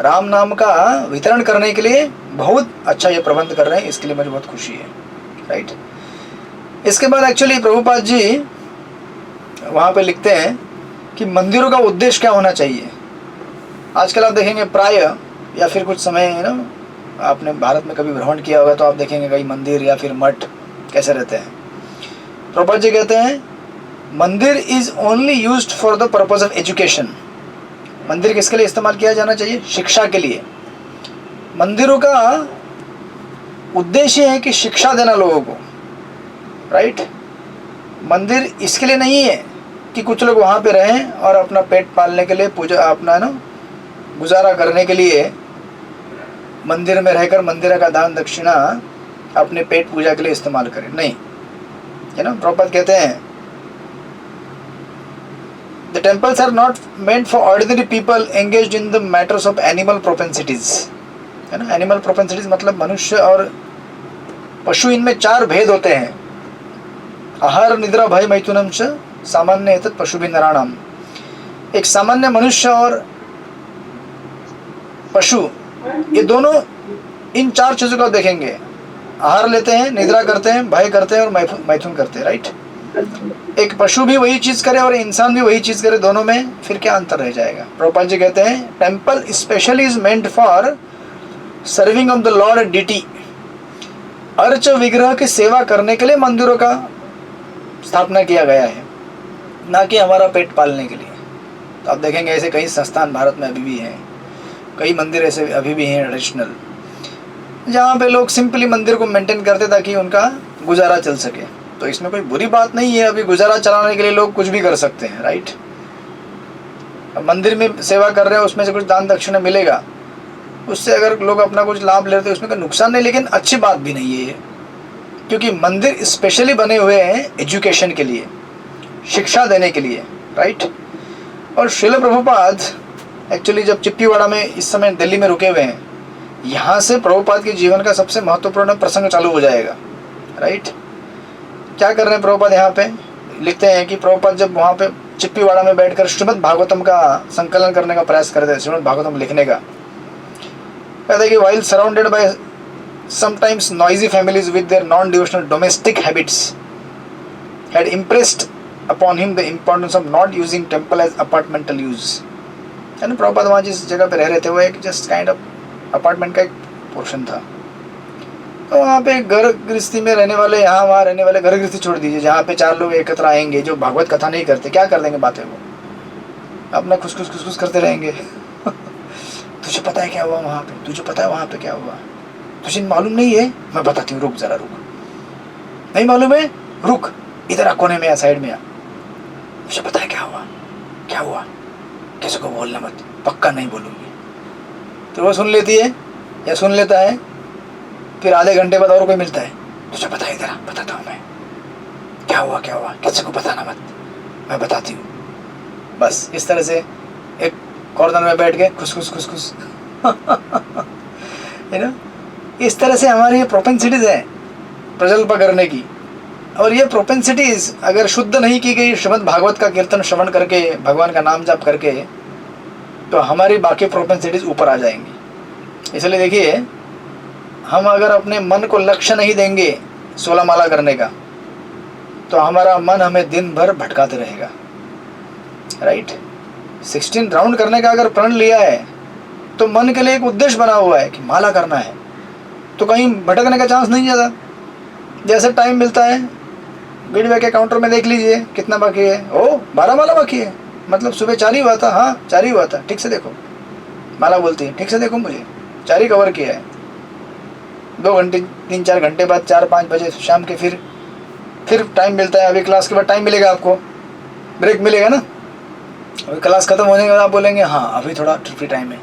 [SPEAKER 1] Ram नाम का वितरण करने के लिए बहुत अच्छा ये प्रबंध कर रहे हैं, इसके लिए मुझे बहुत खुशी है, राइट। इसके बाद एक्चुअली प्रभुपाद जी वहाँ पे लिखते हैं कि मंदिरों का उद्देश्य क्या होना चाहिए। आजकल आप देखेंगे प्राय, या फिर कुछ समय आपने भारत में कभी भ्रमण किया होगा तो आप देखेंगे कई मंदिर या फिर मठ कैसे रहते हैं। प्रभुपाद जी कहते हैं मंदिर is only used for the purpose of education. मंदिर किसके लिए इस्तेमाल किया जाना चाहिए? शिक्षा के लिए। मंदिरों का उद्देश्य है कि शिक्षा देना लोगों को, राइट। मंदिर इसके लिए नहीं है कि कुछ लोग वहाँ पे रहें और अपना पेट पालने के लिए, पूजा अपना गुजारा करने के लिए मंदिर में रहकर मंदिर का दान दक्षिणा अपने पेट पूजा के लिए इस्तेमाल करें, नहीं, है ना। प्रभुपाद कहते हैं the temples are not meant for ordinary people engaged in the matters of animal propensities, है ना। एनिमल प्रोपेंसिटीज मतलब मनुष्य और पशु, इनमें 4 भेद होते हैं। आहार निद्रा भय मैथुनम च सामान्य एतत् पशुभिः नराणाम। एक सामान्य मनुष्य और पशु, ये दोनों इन 4 चीजों को देखेंगे, आहार लेते हैं, निद्रा करते हैं, भय करते हैं और मैथुन करते हैं, राइट। एक पशु भी वही चीज करे और इंसान भी वही चीज करे, दोनों में फिर क्या अंतर रह जाएगा। प्रभुपाद जी कहते हैं temple specially is meant for serving of the Lord deity. अर्च विग्रह की सेवा करने के लिए मंदिरों का स्थापना किया गया है, ना कि हमारा पेट पालने के लिए। तो आप देखेंगे ऐसे कई संस्थान भारत में अभी भी हैं, कई मंदिर ऐसे अभी भी हैं ट्रेडिशनल, जहाँ पे लोग सिंपली मंदिर को मेंटेन करते ताकि उनका गुजारा चल सके। तो इसमें कोई बुरी बात नहीं है, अभी गुजारा चलाने के लिए लोग कुछ भी कर सकते हैं, राइट। अब मंदिर में सेवा कर रहे हैं, उसमें से कुछ दान दक्षिणा मिलेगा, उससे अगर लोग अपना कुछ लाभ लेते हैं उसमें कोई नुकसान नहीं, लेकिन अच्छी बात भी नहीं है ये, क्योंकि मंदिर स्पेशली बने हुए हैं एजुकेशन के लिए, शिक्षा देने के लिए, राइट। और श्रील प्रभुपाद एक्चुअली जब चिप्पीवाड़ा में इस समय दिल्ली में रुके हुए हैं, यहाँ से प्रभुपाद के जीवन का सबसे महत्वपूर्ण प्रसंग चालू हो जाएगा, राइट। क्या कर रहे हैं प्रभुपाद यहाँ पे, लिखते हैं कि प्रभुपाद जब वहाँ पे चिप्पीवाड़ा में बैठकर श्रीमद् भागवतम का संकलन करने का प्रयास करते थे, श्रीमद् भागवतम लिखने का, कहते हैं कि while surrounded by sometimes noisy families with their non-devotional domestic habits had impressed upon him the importance of not using temple as apartmental use। यानी प्रभुपाद वहाँ जिस जगह पे रह रहे थे वो एक जस्ट काइंड ऑफ अपार्टमेंट का एक पोर्शन था। तो वहाँ पे घर गृहस्थी में रहने वाले, यहाँ वहाँ रहने वाले घर गृहस्थी छोड़ दीजिए, जहाँ पे 4 लोग एकत्र आएंगे जो भागवत कथा नहीं करते, क्या कर देंगे बातें, वो अपना खुश करते रहेंगे। तुझे पता है क्या हुआ वहाँ पे, तुझे पता है वहाँ पे क्या हुआ, तुझे मालूम नहीं है, मैं बताती हूँ, रुक जरा रुक, नहीं मालूम है, रुक इधर आ, कोने में आ, साइड में आ, तुझे पता है क्या हुआ, क्या हुआ, किसी को बोलना मत, पक्का नहीं बोलूँगी। तो वो सुन लेती है या सुन लेता है, फिर आधे घंटे बाद और कोई मिलता है, तुझे पता है, इधर आ, बताता हूँ मैं, क्या हुआ, किसी को बताना मत, मैं बताती हूँ। बस इस तरह से एक कॉर्नर में बैठ के खुश है ना। इस तरह से हमारी ये प्रोपेंसिटीज है प्रजल्प करने की, और ये प्रोपेंसिटीज अगर शुद्ध नहीं की गई श्रीमद् भागवत का कीर्तन श्रवण करके, भगवान का नाम जाप करके, तो हमारी बाकी प्रोपेंसिटीज ऊपर आ जाएंगी। इसलिए देखिए, हम अगर अपने मन को लक्ष्य नहीं देंगे 16 माला करने का, तो हमारा मन हमें दिन भर भटकाते रहेगा, राइट। 16 राउंड करने का अगर प्रण लिया है तो मन के लिए एक उद्देश्य बना हुआ है कि माला करना है, तो कहीं भटकने का चांस नहीं ज़्यादा। जैसे टाइम मिलता है बीडवे के काउंटर में देख लीजिए कितना बाकी है, ओ 12 माला बाकी है, मतलब सुबह 4 ही हुआ था, हाँ 4 ही हुआ था, ठीक से देखो, माला बोलती है ठीक से देखो, मुझे 4 ही कवर किया है। 2 घंटे 3-4 घंटे बाद 4-5 बजे शाम के फिर टाइम मिलता है। अभी क्लास के बाद टाइम मिलेगा, आपको ब्रेक मिलेगा ना, अभी क्लास खत्म होने के बाद आप बोलेंगे हाँ अभी थोड़ा फ्री टाइम है,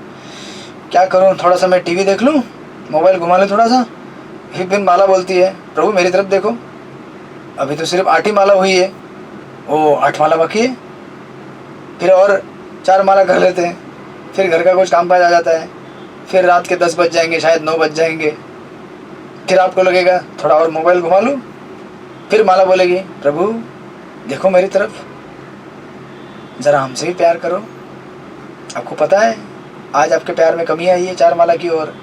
[SPEAKER 1] क्या करूँ, थोड़ा सा मैं टीवी देख लूँ, मोबाइल घुमा लूँ थोड़ा सा। फिर माला बोलती है, प्रभु मेरी तरफ देखो, अभी तो सिर्फ 8 ही माला हुई है, ओ 8 माला बाकी है। फिर और 4 माला कर लेते हैं, फिर घर का कुछ काम काज आ जाता है, फिर रात के 10 बज जाएंगे, शायद 9 बज जाएंगे, फिर आपको लगेगा थोड़ा और मोबाइल घुमा लूँ, फिर माला बोलेगी प्रभु देखो मेरी तरफ, ज़रा हमसे भी प्यार करो, आपको पता है आज आपके प्यार में कमी आई है 4 माला की ओर।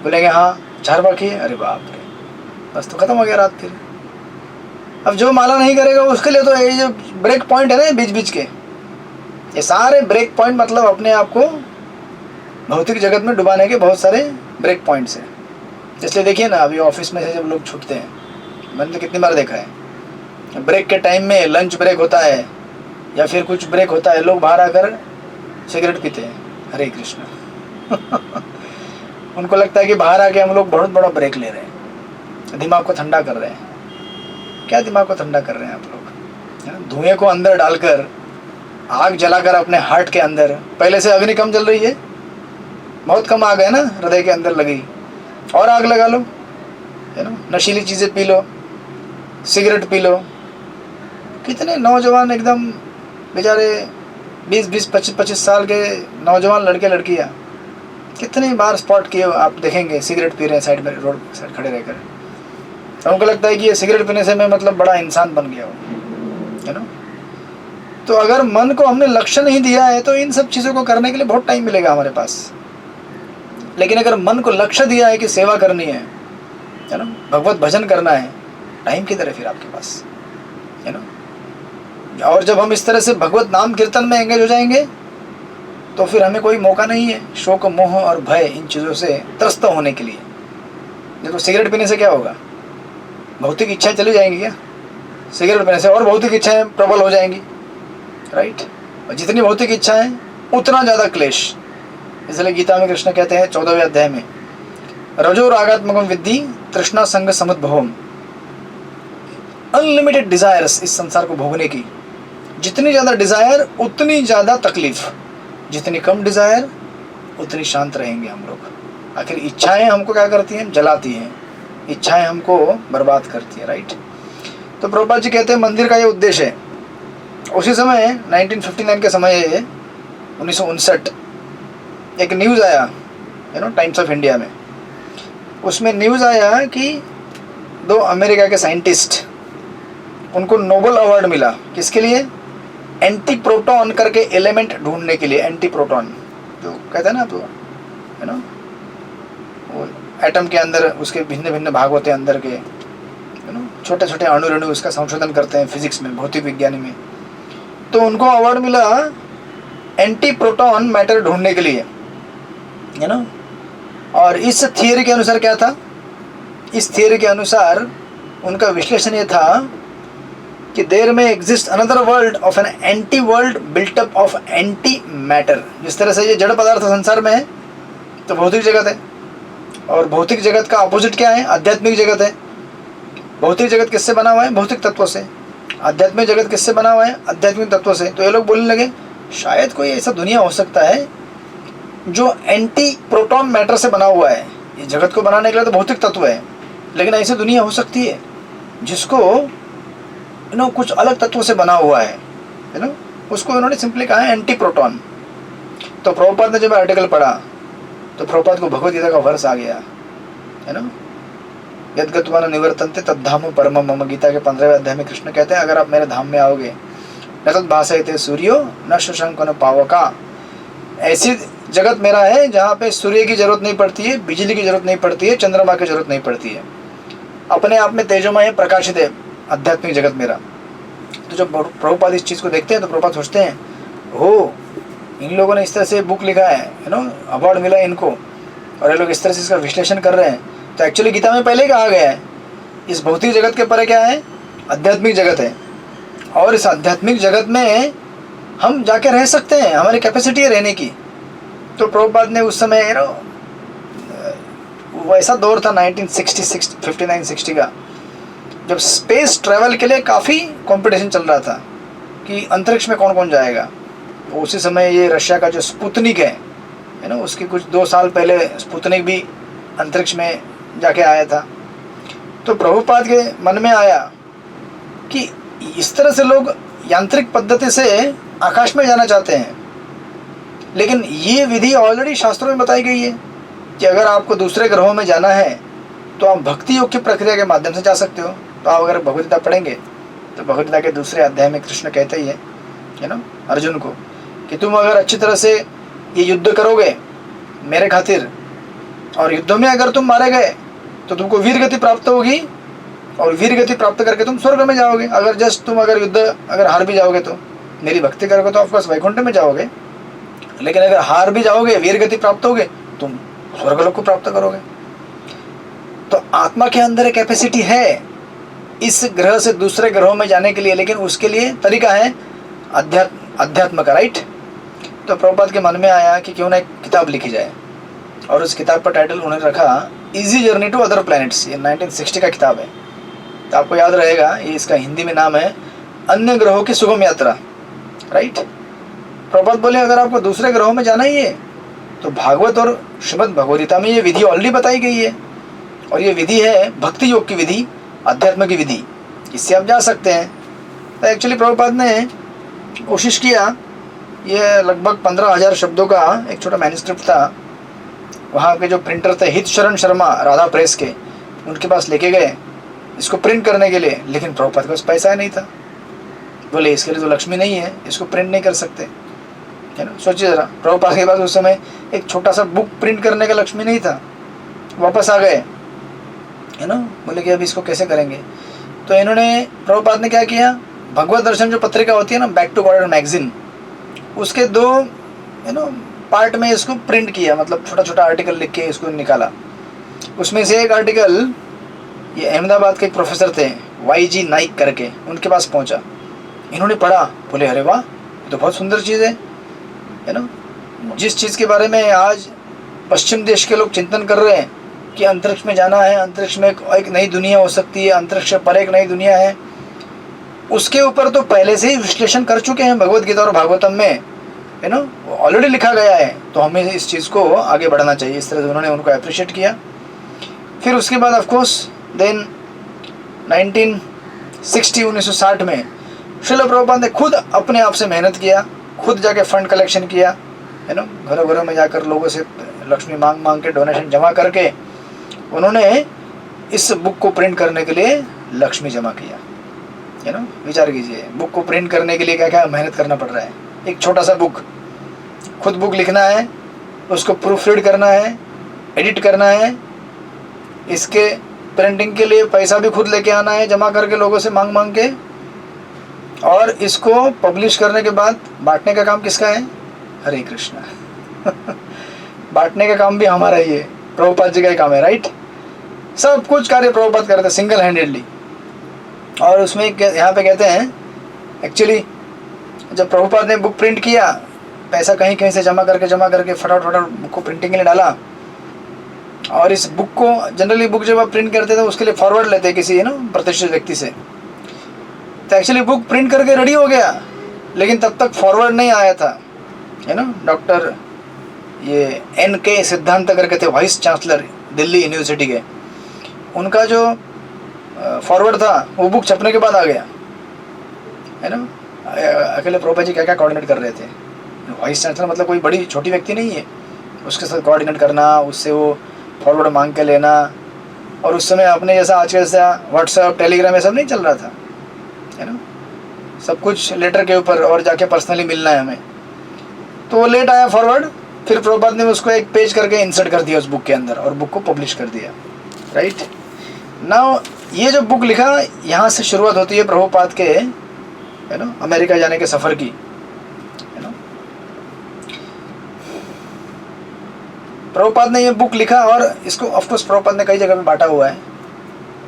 [SPEAKER 1] बोलेंगे हाँ 4 बाकी है, अरे बाप रे, बस तो ख़त्म हो गया रात। फिर अब जो माला नहीं करेगा उसके लिए तो ये जो ब्रेक पॉइंट है ना बीच बीच के, ये सारे ब्रेक पॉइंट मतलब अपने आप को भौतिक जगत में डुबाने के बहुत सारे ब्रेक पॉइंट्स हैं। इसलिए देखिए ना, अभी ऑफिस में से जब लोग छूटते हैं, मैंने तो कितनी बार देखा है, ब्रेक के टाइम में लंच ब्रेक होता है या फिर कुछ ब्रेक होता है, लोग बाहर आकर सिगरेट पीते हैं, हरे कृष्ण। उनको लगता है कि बाहर आके हम लोग बहुत बड़ा ब्रेक ले रहे हैं, दिमाग को ठंडा कर रहे हैं। क्या दिमाग को ठंडा कर रहे हैं आप लोग? धुएं को अंदर डालकर, आग जलाकर अपने हार्ट के अंदर, पहले से अग्नि कम जल रही है, बहुत कम आग है ना हृदय के अंदर लगी, और आग लगा लो, है ना। नशीली चीज़ें P low, cigarette P low. कितने नौजवान एकदम बेचारे 20-20, 25-25 साल के नौजवान लड़के लड़कियाँ कितनी बार स्पॉट किए आप देखेंगे, सिगरेट पी रहे हैं साइड में, रोड साइड खड़े रहकर। तो उनको लगता है कि ये सिगरेट पीने से मैं मतलब बड़ा इंसान बन गया हूँ, है ना। तो अगर मन को हमने लक्ष्य नहीं दिया है तो इन सब चीज़ों को करने के लिए बहुत टाइम मिलेगा हमारे पास। लेकिन अगर मन को लक्ष्य दिया है कि सेवा करनी है ना, भगवत भजन करना है, टाइम किधर है फिर आपके पास, है ना। और जब हम इस तरह से भगवत नाम कीर्तन में एंगेज हो जाएंगे तो फिर हमें कोई मौका नहीं है शोक मोह और भय इन चीज़ों से त्रस्त होने के लिए। देखो सिगरेट पीने से क्या होगा, भौतिक इच्छाएं चली जाएंगी क्या? सिगरेट पीने से और भौतिक इच्छाएं प्रबल हो जाएंगी, राइट। और जितनी भौतिक इच्छाएं उतना ज़्यादा क्लेश। इसलिए गीता में कृष्ण कहते हैं 14वें अध्याय में, रजो रागात्मकम विद्धि तृष्णा संग समुद्भवम। अनलिमिटेड डिजायर्स इस संसार को भोगने की, जितनी ज़्यादा डिजायर उतनी ज़्यादा तकलीफ, जितनी कम डिजायर उतनी शांत रहेंगे हम लोग। आखिर इच्छाएं हमको क्या करती हैं, जलाती हैं, इच्छाएं हमको बर्बाद करती है, राइट। तो प्रभुपाद जी कहते हैं मंदिर का ये उद्देश्य है। उसी समय 1959 के समय 1959 एक न्यूज़ आया, टाइम्स ऑफ इंडिया में। उसमें न्यूज़ आया कि 2 अमेरिका के साइंटिस्ट, उनको नोबेल अवार्ड मिला। किसके लिए? एंटी प्रोटॉन करके एलिमेंट ढूंढने के लिए। एंटी प्रोटॉन जो कहते हैं ना, तो वो एटम के अंदर उसके भिन्न भिन्न भाग होते हैं अंदर के, छोटे छोटे अणु रेणु, उसका संशोधन करते हैं फिजिक्स में, भौतिक विज्ञान में। तो उनको अवार्ड मिला एंटी प्रोटॉन मैटर ढूंढने के लिए, है ना। और इस थियरी के अनुसार क्या था, इस थियरी के अनुसार उनका विश्लेषण ये था कि देयर में exist another world of an anti world built up of anti matter. जिस तरह से ये जड़ पदार्थ संसार में है तो भौतिक जगत है, और भौतिक जगत का अपोजिट क्या है, आध्यात्मिक जगत है। भौतिक जगत किससे बना हुआ है, भौतिक तत्वों से। आध्यात्मिक जगत किससे बना हुआ है, आध्यात्मिक तत्वों से। तो ये लोग बोलने लगे शायद कोई ऐसा दुनिया हो सकता है जो एंटी प्रोटॉन मैटर से बना हुआ है। ये जगत को बनाने के लिए तो भौतिक तत्व है, लेकिन ऐसी दुनिया हो सकती है जिसको कुछ अलग तत्वों से बना हुआ है, उसको इन्होंने सिंपली कहा है एंटी प्रोटॉन। तो प्रभुपाद ने जब आर्टिकल पढ़ा तो प्रभुपाद को भगवद गीता का वर्ष आ गया, है ना। यद्गत्वा निवर्तन्ते तद्धाम परमम मम। गीता के 15वें अध्याय में कृष्ण कहते हैं अगर आप मेरे धाम में आओगे, न तद भासयते सूर्यो न शशांको न पावका। ऐसी जगत मेरा है जहाँ पे सूर्य की जरूरत नहीं पड़ती है, बिजली की जरूरत नहीं पड़ती है, चंद्रमा की जरूरत नहीं पड़ती है, अपने आप में तेजोमय प्रकाशित है आध्यात्मिक जगत मेरा। तो जब प्रभुपाद इस चीज़ को देखते हैं तो प्रभुपाद सोचते हैं, हो इन लोगों ने इस तरह से बुक लिखा है, अवार्ड मिला इनको, और ये लोग इस तरह से इसका विश्लेषण कर रहे हैं। तो एक्चुअली गीता में पहले ही कहा गया है इस भौतिक जगत के परे क्या है, आध्यात्मिक जगत है, और इस आध्यात्मिक जगत में हम जाके रह सकते हैं, हमारी कैपेसिटी है रहने की। तो प्रभुपाद ने उस समय वैसा दौर था 1960 59-60 का, जब स्पेस ट्रैवल के लिए काफ़ी कंपटीशन चल रहा था कि अंतरिक्ष में कौन कौन जाएगा। तो उसी समय ये रशिया का जो स्पुतनिक है ना, उसके कुछ 2 साल पहले स्पुतनिक भी अंतरिक्ष में जाके आया था। तो प्रभुपाद के मन में आया कि इस तरह से लोग यांत्रिक पद्धति से आकाश में जाना चाहते हैं, लेकिन ये विधि ऑलरेडी शास्त्रों में बताई गई है कि अगर आपको दूसरे ग्रहों में जाना है तो आप भक्ति योग की प्रक्रिया के माध्यम से जा सकते हो। तो आप अगर भगवद्गीता पढ़ेंगे तो भगवद्गीता के 2 अध्याय में कृष्ण कहते ही है ना अर्जुन को कि तुम अगर अच्छी तरह से ये युद्ध करोगे मेरे खातिर, और युद्धों में अगर तुम मारे गए तो तुमको वीर गति प्राप्त होगी, और वीर गति प्राप्त करके तुम स्वर्ग में जाओगे। अगर युद्ध अगर हार भी जाओगे तो मेरी भक्ति करोगे तो ऑफकोर्स वैकुंठ में जाओगे, लेकिन अगर हार भी जाओगे, वीर गति प्राप्त होगे, तुम स्वर्गलोक को प्राप्त करोगे। तो आत्मा के अंदर एक कैपेसिटी है इस ग्रह से दूसरे ग्रहों में जाने के लिए, लेकिन उसके लिए तरीका है अध्यात्म का, राइट। तो प्रभुपाद के मन में आया कि क्यों ना एक किताब लिखी जाए, और उस किताब का टाइटल उन्होंने रखा easy journey to other planets. ये 1960 का किताब है, तो आपको याद रहेगा ये इसका हिंदी में नाम है अन्य ग्रहों की सुगम यात्रा, राइट। प्रभुपाद बोले अगर आपको दूसरे ग्रहों में जाना ही है तो भागवत और श्रीमद् भगवद्गीता में ये विधि ऑलरेडी बताई गई है, और ये विधि है भक्ति योग की विधि, अध्यात्म की विधि, इससे आप जा सकते हैं। तो एक्चुअली प्रभुपाद ने कोशिश किया, ये लगभग 15,000 शब्दों का एक छोटा मैन्युस्क्रिप्ट था। वहाँ के जो प्रिंटर थे हित शरण शर्मा राधा प्रेस के, उनके पास लेके गए इसको प्रिंट करने के लिए, लेकिन प्रभुपाद के पास पैसा नहीं था। बोले इसके लिए तो लक्ष्मी नहीं है, इसको प्रिंट नहीं कर सकते, है ना। सोचिए ज़रा, प्रभुपाद के पास उस समय एक छोटा सा बुक प्रिंट करने का लक्ष्मी नहीं था। वापस आ गए, है ना, बोले कि अब इसको कैसे करेंगे। तो इन्होंने, प्रभुपाद ने क्या किया, भगवत दर्शन जो पत्रिका होती है ना, बैक टू गॉड मैगजीन, उसके 2 पार्ट में इसको प्रिंट किया, मतलब छोटा छोटा आर्टिकल लिख के इसको निकाला। उसमें से एक आर्टिकल ये अहमदाबाद के एक प्रोफेसर थे YG नाइक करके, उनके पास पहुंचा। इन्होंने पढ़ा, बोले अरे वाह, ये तो बहुत सुंदर चीज़ है ना। जिस चीज़ के बारे में आज पश्चिम देश के लोग चिंतन कर रहे हैं कि अंतरिक्ष में जाना है, अंतरिक्ष में एक नई दुनिया हो सकती है, अंतरिक्ष पर एक नई दुनिया है, उसके ऊपर तो पहले से ही विश्लेषण कर चुके हैं भगवत गीता और भागवतम में, है ना, ऑलरेडी लिखा गया है। तो हमें इस चीज़ को आगे बढ़ाना चाहिए। इस तरह से उन्होंने उनको अप्रिशिएट किया। फिर उसके बाद ऑफकोर्स देन 1960 में श्रील प्रभुपाद ने खुद अपने आप से मेहनत किया, खुद जाके फंड कलेक्शन किया, है ना, घरों घरों में जाकर लोगों से लक्ष्मी मांग के डोनेशन जमा करके उन्होंने इस बुक को प्रिंट करने के लिए लक्ष्मी जमा किया, है ना। विचार कीजिए, बुक को प्रिंट करने के लिए क्या क्या मेहनत करना पड़ रहा है। एक छोटा सा बुक, खुद बुक लिखना है, उसको प्रूफ रीड करना है, एडिट करना है, इसके प्रिंटिंग के लिए पैसा भी खुद लेके आना है, जमा करके लोगों से मांग के, और इसको पब्लिश करने के बाद बांटने का काम किसका है? हरे कृष्णा। बांटने का काम भी हमारा ही है, प्रभुपाद जी का ही काम है, राइट। सब कुछ कार्य प्रभुपाद करते सिंगल हैंडेडली। और उसमें यहाँ पे कहते हैं, एक्चुअली जब प्रभुपाद ने बुक प्रिंट किया, पैसा कहीं कहीं से जमा करके फटाफट बुक को प्रिंटिंग के लिए डाला। और इस बुक को जनरली, बुक जब आप प्रिंट करते थे उसके लिए फॉरवर्ड लेते किसी प्रतिष्ठित व्यक्ति से। तो एक्चुअली बुक प्रिंट करके रेडी हो गया, लेकिन तब तक फॉरवर्ड नहीं आया था, है ना। डॉक्टर ये NK सिद्धांत करके थे, वाइस चांसलर दिल्ली यूनिवर्सिटी के, उनका जो फॉरवर्ड था वो बुक छपने के बाद आ गया, है ना। अकेले प्रभुपाद जी क्या क्या कोऑर्डिनेट कर रहे थे। वाइस चांसलर मतलब कोई बड़ी छोटी व्यक्ति नहीं है, उसके साथ कोऑर्डिनेट करना, उससे वो फॉरवर्ड मांग के लेना। और उस समय अपने जैसा आज जैसा व्हाट्सएप टेलीग्राम ये सब नहीं चल रहा था, है ना। सब कुछ लेटर के ऊपर, और जाके पर्सनली मिलना है हमें। तो वो लेट आया फॉरवर्ड, फिर प्रभुपाद ने उसको एक पेज करके इंसर्ट कर दिया उस बुक के अंदर, और बुक को पब्लिश कर दिया, राइट। नाउ ये जो बुक लिखा, यहाँ से शुरुआत होती है प्रभुपाद के, है ना, अमेरिका जाने के सफ़र की, है ना। प्रभुपाद ने ये बुक लिखा, और इसको ऑफकोर्स प्रभुपाद ने कई जगह पे बांटा हुआ है।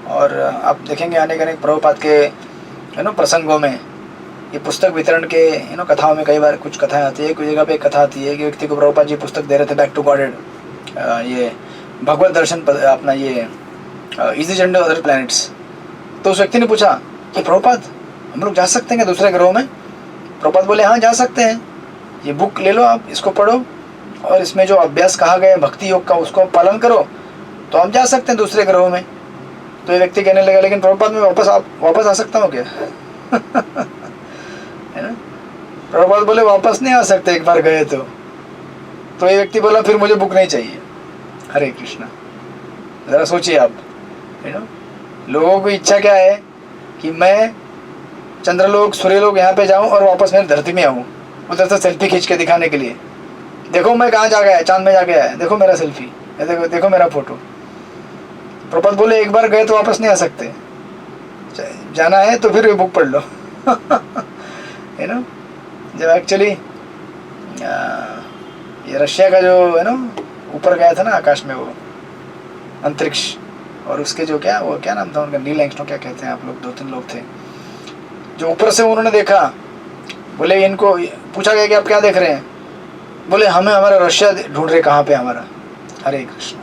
[SPEAKER 1] और आप देखेंगे आने के प्रभुपाद के, है ना, प्रसंगों में, ये पुस्तक वितरण के, कथाओं में कई बार कुछ कथाएं आती है। कोई जगह पे एक कथा आती है कि व्यक्ति को प्रभुपाद जी पुस्तक दे रहे थे, बैक टू गॉडेड, ये भगवत दर्शन अपना ये इजी जर्नी अदर प्लैनेट्स। तो उस व्यक्ति ने पूछा कि प्रभुपाद, हम लोग जा सकते हैं क्या दूसरे ग्रहों में? प्रभुपाद बोले हाँ, जा सकते हैं, ये बुक ले लो, आप इसको पढ़ो, और इसमें जो अभ्यास कहा गया है भक्ति योग का, उसको पालन करो, तो हम जा सकते हैं दूसरे ग्रहों में। तो ये व्यक्ति कहने लगा, लेकिन प्रभुपाद मैं वापस आ सकता हूँ क्या? है ना। प्रभुपाद बोले वापस नहीं आ सकते, एक बार गए तो ये व्यक्ति बोला फिर मुझे बुक नहीं चाहिए। हरे कृष्णा। ज़रा सोचिए आप, है ना, लोगों की इच्छा क्या है कि मैं चंद्रलोक सूर्यलोक यहाँ पे जाऊँ और वापस मेरी धरती में आऊँ, उधर से सेल्फी खींच के दिखाने के लिए, देखो मैं कहाँ जा गया, चांद में जा गया है, देखो मेरा सेल्फी, देखो मेरा फोटो। प्रभुपाद बोले एक बार गए तो वापस नहीं आ सकते, जाना है तो फिर ये बुक पढ़ लो। है ना। जब एक्चुअली ये रशिया का जो, है ना, ऊपर गया था ना आकाश में, वो अंतरिक्ष, और उसके जो क्या नाम था उनका, नील आर्मस्ट्रांग क्या कहते हैं आप लोग, 2-3 लोग थे जो ऊपर से उन्होंने देखा। बोले, इनको पूछा गया कि आप क्या देख रहे हैं? बोले हमें हमारा रशिया ढूंढ रहे, कहाँ पे हमारा। हरे कृष्ण।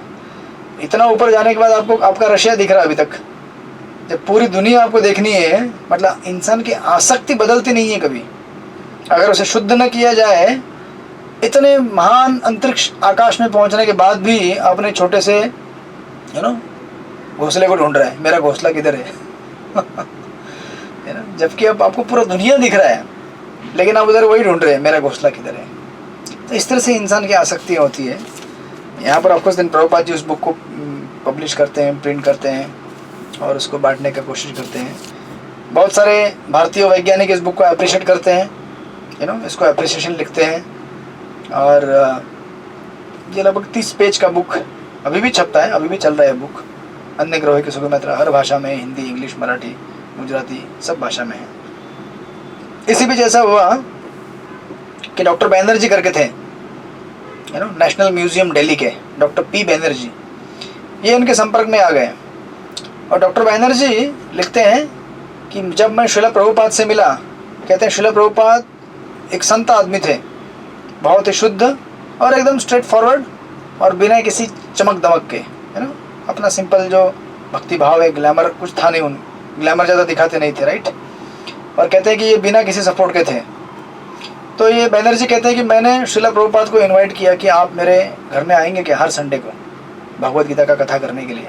[SPEAKER 1] इतना ऊपर जाने के बाद आपको आपका रशिया दिख रहा है अभी तक। जब पूरी दुनिया आपको देखनी है, मतलब इंसान की आसक्ति बदलती नहीं है कभी, अगर उसे शुद्ध न किया जाए। इतने महान अंतरिक्ष आकाश में पहुंचने के बाद भी अपने छोटे से, है ना, घोंसले को ढूंढ रहा है, मेरा घोंसला किधर है? है ना। जबकि अब आपको पूरा दुनिया दिख रहा है, लेकिन आप उधर वही ढूंढ रहे हैं, मेरा घोंसला किधर है। तो इस तरह से इंसान की आसक्ति होती है। यहाँ पर ऑफकोर्स दिन प्रभुपाद जी उस बुक को पब्लिश करते हैं, प्रिंट करते हैं, और उसको बांटने का कोशिश करते हैं। बहुत सारे भारतीय वैज्ञानिक इस बुक को अप्रिशिएट करते हैं, इसको अप्रिसिएशन लिखते हैं। और ये लगभग 30 पेज का बुक अभी भी छपता है, अभी भी चल रहा है बुक। अन्य ग्रहों की सुगम यात्रा हर भाषा में, हिंदी, इंग्लिश, मराठी, गुजराती, सब भाषा में है। इसी बीच ऐसा हुआ कि डॉक्टर बैनर्जी करके थे, नेशनल म्यूजियम दिल्ली के डॉक्टर पी बैनर्जी, ये इनके संपर्क में आ गए। और डॉक्टर बैनर्जी लिखते हैं कि जब मैं श्रील प्रभुपाद से मिला, कहते हैं श्रील प्रभुपाद एक संत आदमी थे, बहुत ही शुद्ध और एकदम स्ट्रेट फॉरवर्ड, और बिना किसी चमक दमक के, अपना सिंपल जो भक्ति भाव है, ग्लैमर कुछ था नहीं, उन ग्लैमर ज़्यादा दिखाते नहीं थे, राइट। और कहते हैं कि ये बिना किसी सपोर्ट के थे। तो ये बैनर्जी कहते हैं कि मैंने श्रील प्रभुपाद को इनवाइट किया कि आप मेरे घर में आएंगे क्या हर संडे को भगवद गीता का कथा करने के लिए।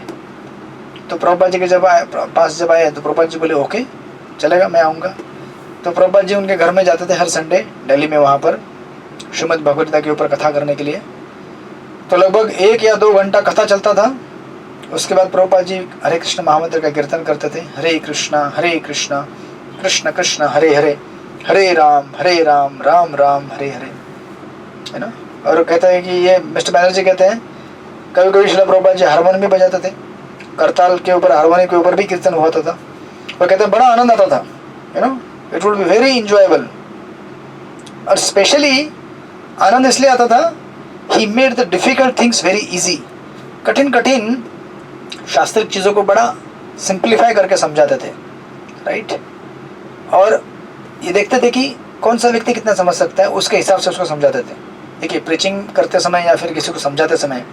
[SPEAKER 1] तो प्रभुपाद जी के पास जब आए तो प्रभुपाद जी बोले ओके चलेगा, मैं आऊँगा। तो प्रभुपाद जी उनके घर में जाते थे हर संडे दिल्ली में, वहाँ पर श्रीमद् भगवद गीता के ऊपर कथा करने के लिए। तो लगभग 1 या 2 घंटा कथा चलता था। उसके बाद प्रभुपाद जी हरे कृष्ण महामंत्र का कीर्तन करते थे, हरे कृष्ण कृष्ण कृष्ण हरे हरे, हरे राम राम राम हरे हरे, है ना। और कहते हैं कि ये मिस्टर बैनर्जी कहते हैं कभी कभी श्रील प्रभुपाद जी हारमोनियम भी बजाते थे, करताल के ऊपर, हारमोनियम के ऊपर भी कीर्तन होता था। और कहते हैं बड़ा आनंद आता था, it would be very enjoyable. और स्पेशली आनंद इसलिए आता था, he made the difficult things very easy. कठिन शास्त्रिक चीज़ों को बड़ा सिंप्लीफाई करके समझाते थे, राइट। और ये देखते थे कि कौन सा व्यक्ति कितना समझ सकता है, उसके हिसाब से उसको समझाते थे। देखिए प्रीचिंग करते समय या फिर किसी को समझाते समय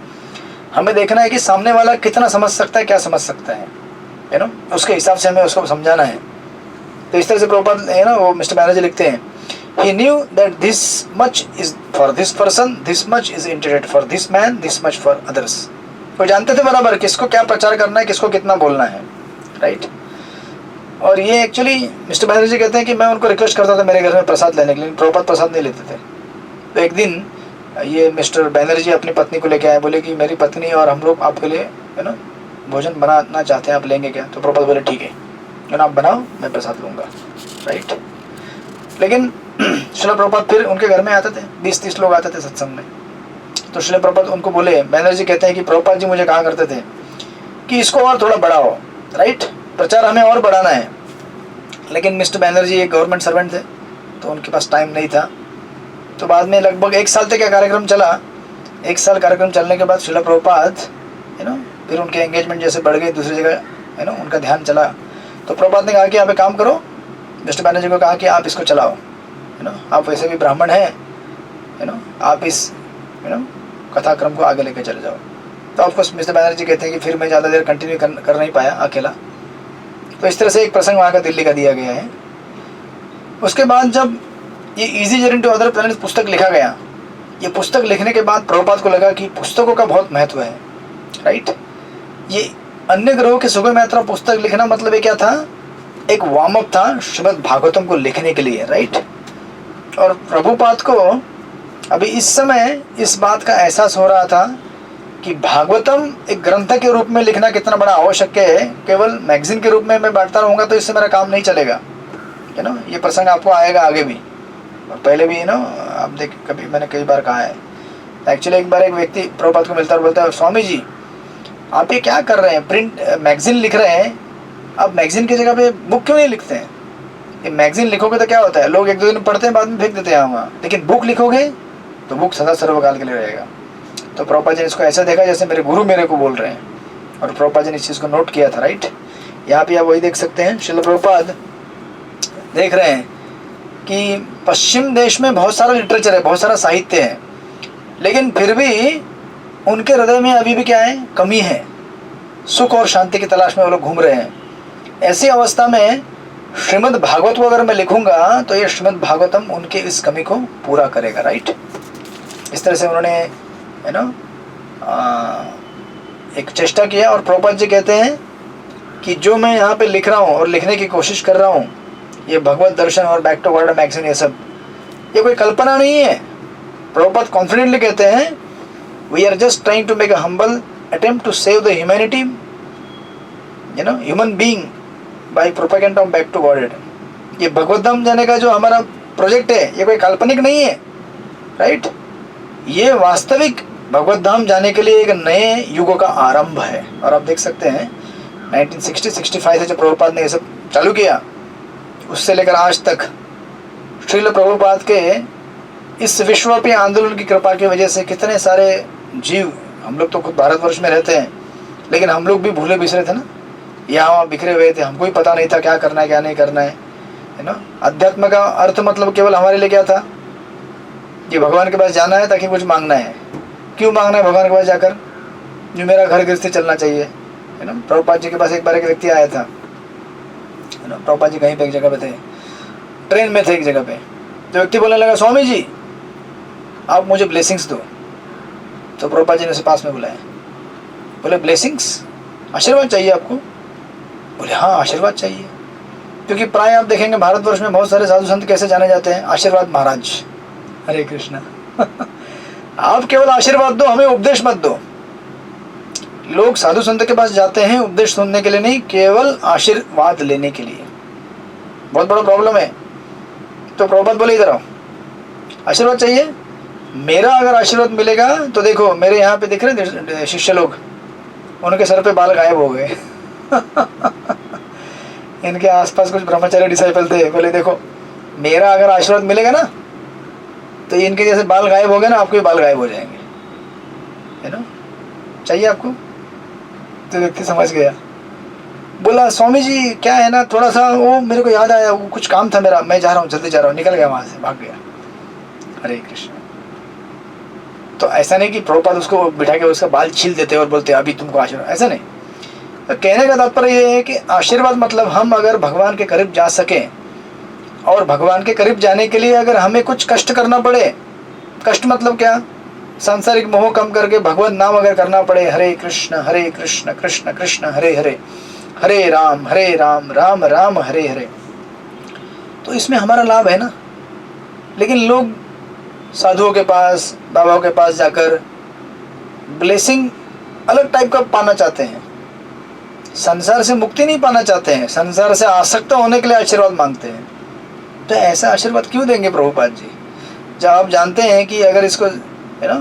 [SPEAKER 1] हमें देखना है कि सामने वाला कितना समझ सकता है, क्या समझ सकता है, उसके हिसाब से हमें उसको समझाना है। तो इस तरह से प्रभुपाद वो मिस्टर बैनर्जी लिखते हैं, he knew that this much is for this person, this much is intended for this man, this much for others। वो जानते थे बराबर किसको क्या प्रचार करना है, किसको कितना बोलना है, राइट। और ये एक्चुअली मिस्टर बैनर्जी कहते हैं कि मैं उनको रिक्वेस्ट करता था मेरे घर में प्रसाद लेने के लिए, प्रभुपाद प्रसाद नहीं लेते थे। तो एक दिन ये मिस्टर बैनर्जी अपनी पत्नी को लेके आए, बोले कि मेरी पत्नी और हम लोग आपके लिए भोजन बनाना चाहते हैं, आप लेंगे क्या। तो प्रभुपाद बोले ठीक है, आप बनाओ, मैं प्रसाद लूँगा, राइट। लेकिन श्रील प्रभुपाद फिर उनके घर में आते थे, 20-30 लोग आते थे सत्संग में। तो श्रील प्रभुपाद उनको बोले, बैनर्जी कहते हैं कि प्रभुपाद जी मुझे कहा करते थे कि इसको और थोड़ा बढ़ाओ, राइट, प्रचार हमें और बढ़ाना है। लेकिन मिस्टर बैनर्जी एक गवर्नमेंट सर्वेंट थे, तो उनके पास टाइम नहीं था। तो बाद में लगभग 1 साल तक का कार्यक्रम चला। 1 साल कार्यक्रम चलने के बाद श्रील प्रभुपाद फिर उनके एंगेजमेंट जैसे बढ़ गई, दूसरी जगह उनका ध्यान चला। तो प्रभुपाद ने कहा कि आप एक काम करो, मिस्टर बैनर्जी को कहा कि आप इसको चलाओ, आप वैसे भी ब्राह्मण हैं, आप इस कथाक्रम को आगे लेके चले जाओ। तो ऑफकोर्स मिस्टर बैनर्जी कहते हैं कि फिर मैं ज़्यादा देर कंटिन्यू कर नहीं पाया अकेला। तो इस तरह से एक प्रसंग वहाँ का दिल्ली का दिया गया है। उसके बाद जब ये easy journey to other planets पुस्तक लिखा गया, ये पुस्तक लिखने के बाद प्रभुपाद को लगा कि पुस्तकों का बहुत महत्व है, राइट। ये अन्य ग्रहों की सुगम यात्रा पुस्तक लिखना मतलब ये क्या था, एक वार्म अप था श्रीमद् भागवतम को लिखने के लिए, राइट। और प्रभुपाद को अभी इस समय इस बात का एहसास हो रहा था कि भागवतम एक ग्रंथ के रूप में लिखना कितना बड़ा आवश्यक है। केवल मैगजीन के रूप में मैं बांटता रहूँगा तो इससे मेरा काम नहीं चलेगा, ये प्रसंग आपको आएगा आगे भी, और पहले भी आप देख, कभी मैंने कई बार कहा है। एक्चुअली एक बार एक व्यक्ति प्रभुपाद को मिलता और बोलता है, स्वामी जी आप ये क्या कर रहे हैं, प्रिंट मैगजीन लिख रहे हैं, आप मैगजीन की जगह पे बुक क्यों नहीं लिखते हैं। ये मैगजीन लिखोगे तो क्या होता है, लोग 1-2 दिन पढ़ते हैं, बाद में फेंक देते हैं वहाँ। लेकिन बुक लिखोगे तो बुक सदा सर्वकाल के लिए रहेगा। तो प्रभुपाद जी ने इसको ऐसा देखा जैसे मेरे गुरु मेरे को बोल रहे हैं, और प्रभुपाद जी ने इस चीज़ को नोट किया था, राइट। यहाँ पे आप वही देख सकते हैं, श्रील प्रभुपाद देख रहे हैं कि पश्चिम देश में बहुत सारा लिटरेचर है, बहुत सारा साहित्य है, लेकिन फिर भी उनके हृदय में अभी भी क्या है, कमी है। सुख और शांति की तलाश में वो लोग घूम रहे हैं। ऐसी अवस्था में श्रीमद् भागवत को अगर मैं लिखूंगा तो ये श्रीमद् भागवतम उनके इस कमी को पूरा करेगा, राइट। इस तरह से उन्होंने एक चेष्टा किया। और प्रभुपाद जी कहते हैं कि जो मैं यहाँ पे लिख रहा हूँ और लिखने की कोशिश कर रहा हूँ, ये भगवत दर्शन और बैक टू वर्ल्ड मैगजीन, ये सब ये कोई कल्पना नहीं है। प्रभुपाद कॉन्फिडेंटली कहते हैं, we are just trying to make a humble attempt to save the humanity, human being by propaganda of back to God. ये भगवत धाम जाने का जो हमारा प्रोजेक्ट है ये कोई काल्पनिक नहीं है, राइट। ये वास्तविक भगवत धाम जाने के लिए एक नए युग का आरंभ है। और आप देख सकते हैं 1960-65 से जब प्रभुपाद ने ये सब चालू किया, उससे लेकर आज तक श्रील प्रभुपाद के इस विश्वव्यापी आंदोलन की कृपा की वजह से कितने सारे जीव, हम लोग तो खुद भारतवर्ष में रहते हैं लेकिन हम लोग भी भूले बिसरे थे ना, यहाँ वहाँ बिखरे हुए थे, हमको ही पता नहीं था क्या करना है क्या नहीं करना है ना। अध्यात्म का अर्थ मतलब केवल हमारे लिए क्या था कि भगवान के पास जाना है ताकि कुछ मांगना है। क्यों मांगना है भगवान के पास जाकर? जो मेरा घर गृहस्थी चलना चाहिए, है ना। प्रभुपाद जी के पास एक बार एक व्यक्ति आया था, है ना। प्रभुपाद जी कहीं पे एक जगह पे थे, ट्रेन में थे एक जगह पे, तो व्यक्ति बोलने लगा, स्वामी जी आप मुझे ब्लेसिंग्स दो। तो प्रभुपाद जी ने उसे पास में बुलाया, बोले ब्लेसिंग्स, आशीर्वाद चाहिए आपको? बोले हाँ आशीर्वाद चाहिए। क्योंकि प्राय आप देखेंगे भारतवर्ष में बहुत सारे साधु संत कैसे जाने जाते हैं, आशीर्वाद महाराज, हरे कृष्णा। आप केवल आशीर्वाद दो, हमें उपदेश मत दो। लोग साधु संत के पास जाते हैं उपदेश सुनने के लिए नहीं, केवल आशीर्वाद लेने के लिए। बहुत बड़ा प्रॉब्लम है। तो प्रभुपाद बोले इधर आओ, आशीर्वाद चाहिए? मेरा अगर आशीर्वाद मिलेगा तो देखो मेरे यहाँ पे दिख रहे शिष्य लोग, उनके सर पे बाल गायब हो गए। इनके आसपास कुछ ब्रह्मचारी डिसाइपल थे, बोले देखो मेरा अगर आशीर्वाद मिलेगा ना तो इनके जैसे बाल गायब हो गए ना, आपके बाल गायब हो जाएंगे, है ना। चाहिए आपको? तो व्यक्ति समझ गया, बोला स्वामी जी क्या है ना, थोड़ा सा वो मेरे को याद आया, वो कुछ काम था मेरा, मैं जा रहा हूँ, जल्दी जा रहा हूँ, निकल गया वहाँ से, भाग गया। हरे कृष्ण। तो ऐसा नहीं कि प्रभुपाद उसको बिठा के उसका बाल छील देते और बोलते अभी तुमको आशीर्वाद, ऐसा नहीं। तो कहने का तात्पर्य ये है कि आशीर्वाद मतलब हम अगर भगवान के करीब जा सकें, और भगवान के करीब जाने के लिए अगर हमें कुछ कष्ट करना पड़े, कष्ट मतलब क्या, सांसारिक मोह कम करके भगवत नाम अगर करना पड़े, हरे कृष्ण कृष्ण कृष्ण हरे हरे, हरे राम राम राम हरे हरे, तो इसमें हमारा लाभ है ना। लेकिन लोग साधुओं के पास, बाबाओं के पास जाकर ब्लेसिंग अलग टाइप का पाना चाहते हैं, संसार से मुक्ति नहीं पाना चाहते हैं, संसार से आसक्त होने के लिए आशीर्वाद मांगते हैं। तो ऐसा आशीर्वाद क्यों देंगे प्रभुपाद जी, जब आप जानते हैं कि अगर इसको, है ना,